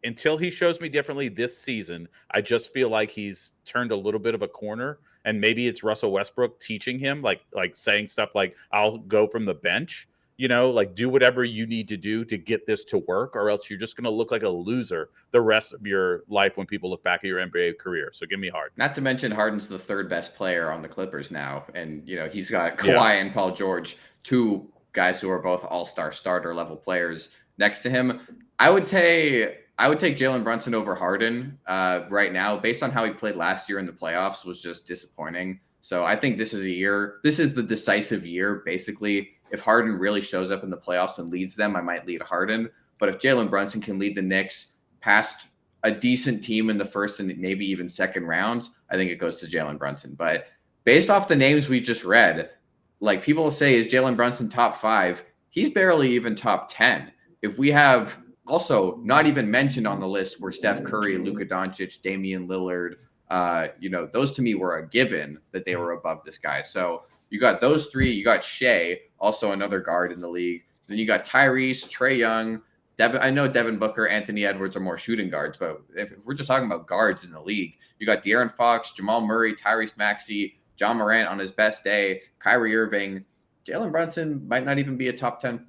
Until he shows me differently this season, I just feel like he's turned a little bit of a corner, and maybe it's Russell Westbrook teaching him, like saying stuff like, "I'll go from the bench." Do whatever you need to do to get this to work, or else you're just going to look like a loser the rest of your life when people look back at your NBA career. So give me Harden. Not to mention Harden's the 3rd best player on the Clippers now. And, he's got Kawhi and Paul George, 2 guys who are both all-star starter level players next to him. I would take Jalen Brunson over Harden right now, based on how he played last year in the playoffs was just disappointing. So I think this is the decisive year, basically. If Harden really shows up in the playoffs and leads them, I might lead Harden. But if Jalen Brunson can lead the Knicks past a decent team in the first and maybe even second rounds, I think it goes to Jalen Brunson. But based off the names we just read, like people say, is Jalen Brunson top 5? He's barely even top 10. If we have also not even mentioned on the list were Steph Curry, Luka Doncic, Damian Lillard. Those to me were a given that they were above this guy. So you got those 3. You got Shea, also another guard in the league. Then you got Tyrese, Trae Young, Devin. I know Devin Booker, Anthony Edwards are more shooting guards, but if we're just talking about guards in the league, you got De'Aaron Fox, Jamal Murray, Tyrese Maxey, John Morant on his best day, Kyrie Irving. Jalen Brunson might not even be a top 10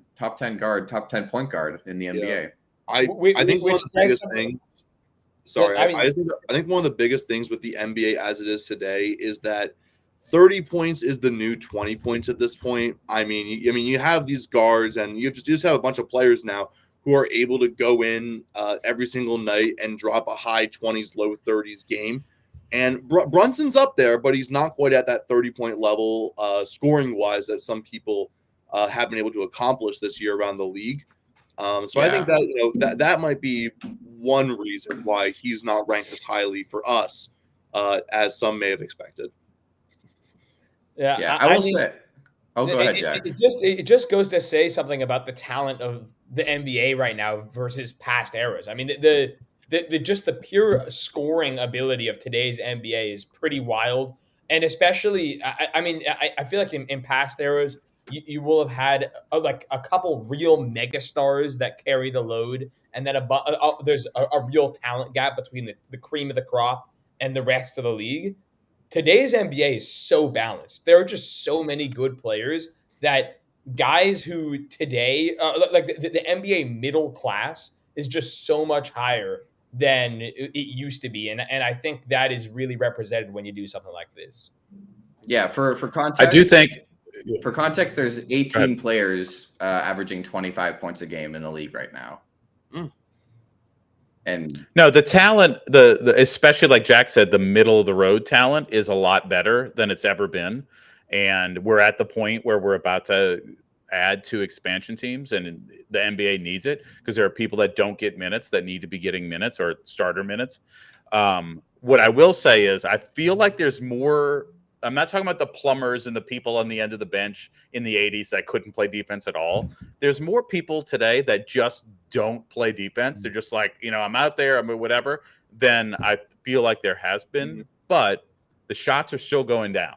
guard, top 10 point guard in the NBA. I think one of the biggest things. Sorry, I think one of the biggest things with the NBA as it is today is that 30 points is the new 20 points at this point. I mean, you have these guards, and you just have a bunch of players now who are able to go in every single night and drop a high 20s, low 30s game. And Brunson's up there, but he's not quite at that 30-point level scoring-wise that some people have been able to accomplish this year around the league. So I think that that might be one reason why he's not ranked as highly for us as some may have expected. I will say. Oh, go ahead, Jack. It just goes to say something about the talent of the NBA right now versus past eras. I mean, the just the pure scoring ability of today's NBA is pretty wild, and especially, I feel like in past eras, you will have had like a couple real megastars that carry the load, and then there's a real talent gap between the cream of the crop and the rest of the league. Today's NBA is so balanced. There are just so many good players that guys who today, like the NBA middle class, is just so much higher than it used to be, and I think that is really represented when you do something like this. Yeah, for context, I do think. For context, there's 18 players averaging 25 points a game in the league right now. And no, the talent, the especially like Jack said, the middle of the road talent is a lot better than it's ever been. And we're at the point where we're about to add 2 expansion teams, and the NBA needs it because there are people that don't get minutes that need to be getting minutes or starter minutes. What I will say is I feel like there's more. I'm not talking about the plumbers and the people on the end of the bench in the 80s that couldn't play defense at all. There's more people today that just don't play defense. They're just like, I'm out there, whatever. Then I feel like there has been, but the shots are still going down,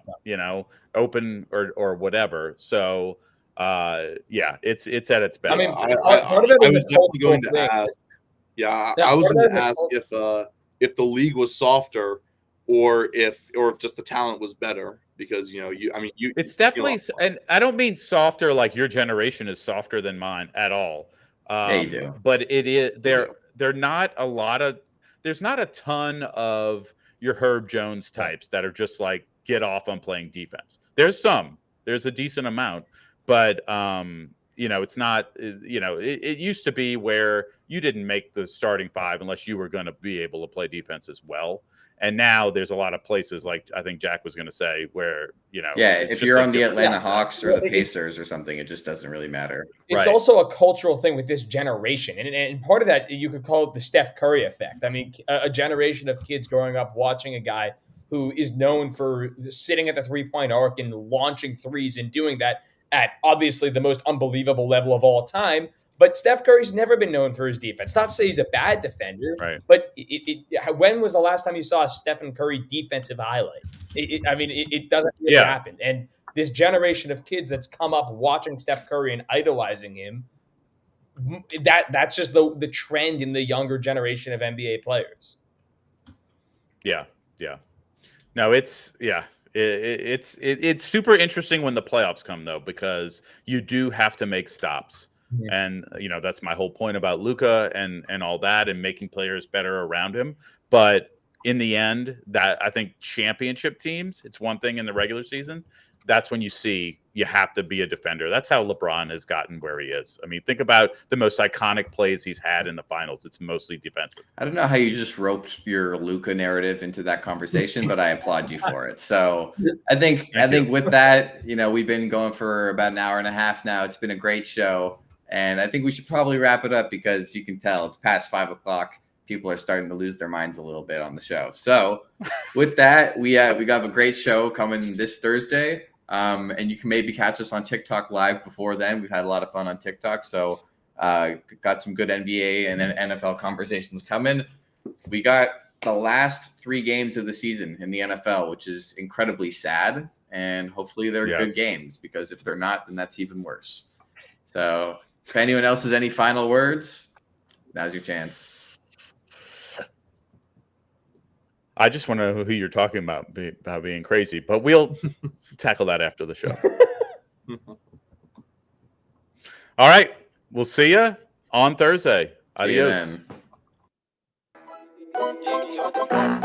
open or whatever. So, it's at its best. I mean, part of that is going to ask. I was going to ask if the league was softer, or if just the talent was better, because it's definitely, and I don't mean softer like your generation is softer than mine at all. Yeah, you do. But it is they're not a lot of. There's not a ton of your Herb Jones types that are just like get off on playing defense. There's a decent amount, but it's not. It used to be where you didn't make the starting 5 unless you were going to be able to play defense as well. And now there's a lot of places, like I think Jack was going to say, where if you're on the Atlanta Hawks or the Pacers or something, it just doesn't really matter. It's also a cultural thing with this generation, and part of that you could call it the Steph Curry effect. I mean, a generation of kids growing up watching a guy who is known for sitting at the 3-point arc and launching threes and doing that at obviously the most unbelievable level of all time. But Steph Curry's never been known for his defense. Not to say he's a bad defender, right? But when was the last time you saw a Stephen Curry defensive highlight? It doesn't really happen. And this generation of kids that's come up watching Steph Curry and idolizing him, that's just the trend in the younger generation of NBA players. Yeah. No, it's super interesting when the playoffs come though, because you do have to make stops. Yeah. And that's my whole point about Luka and all that, and making players better around him. But in the end, that I think championship teams, it's one thing in the regular season. That's when you see you have to be a defender. That's how LeBron has gotten where he is. I mean, think about the most iconic plays he's had in the finals. It's mostly defensive. I don't know how you just roped your Luka narrative into that conversation, but I applaud you for it. So I think with that, we've been going for about an hour and a half now. It's been a great show. And I think we should probably wrap it up, because you can tell it's past 5 o'clock. People are starting to lose their minds a little bit on the show. So with that, we got a great show coming this Thursday. And you can maybe catch us on TikTok live before then. We've had a lot of fun on TikTok. So got some good NBA and NFL conversations coming. We got the last 3 games of the season in the NFL, which is incredibly sad. And hopefully they're good games, because if they're not, then that's even worse. So if anyone else has any final words, now's your chance. I just want to know who you're talking about being crazy, but we'll tackle that after the show. All right. We'll see you on Thursday. Adios. See you then.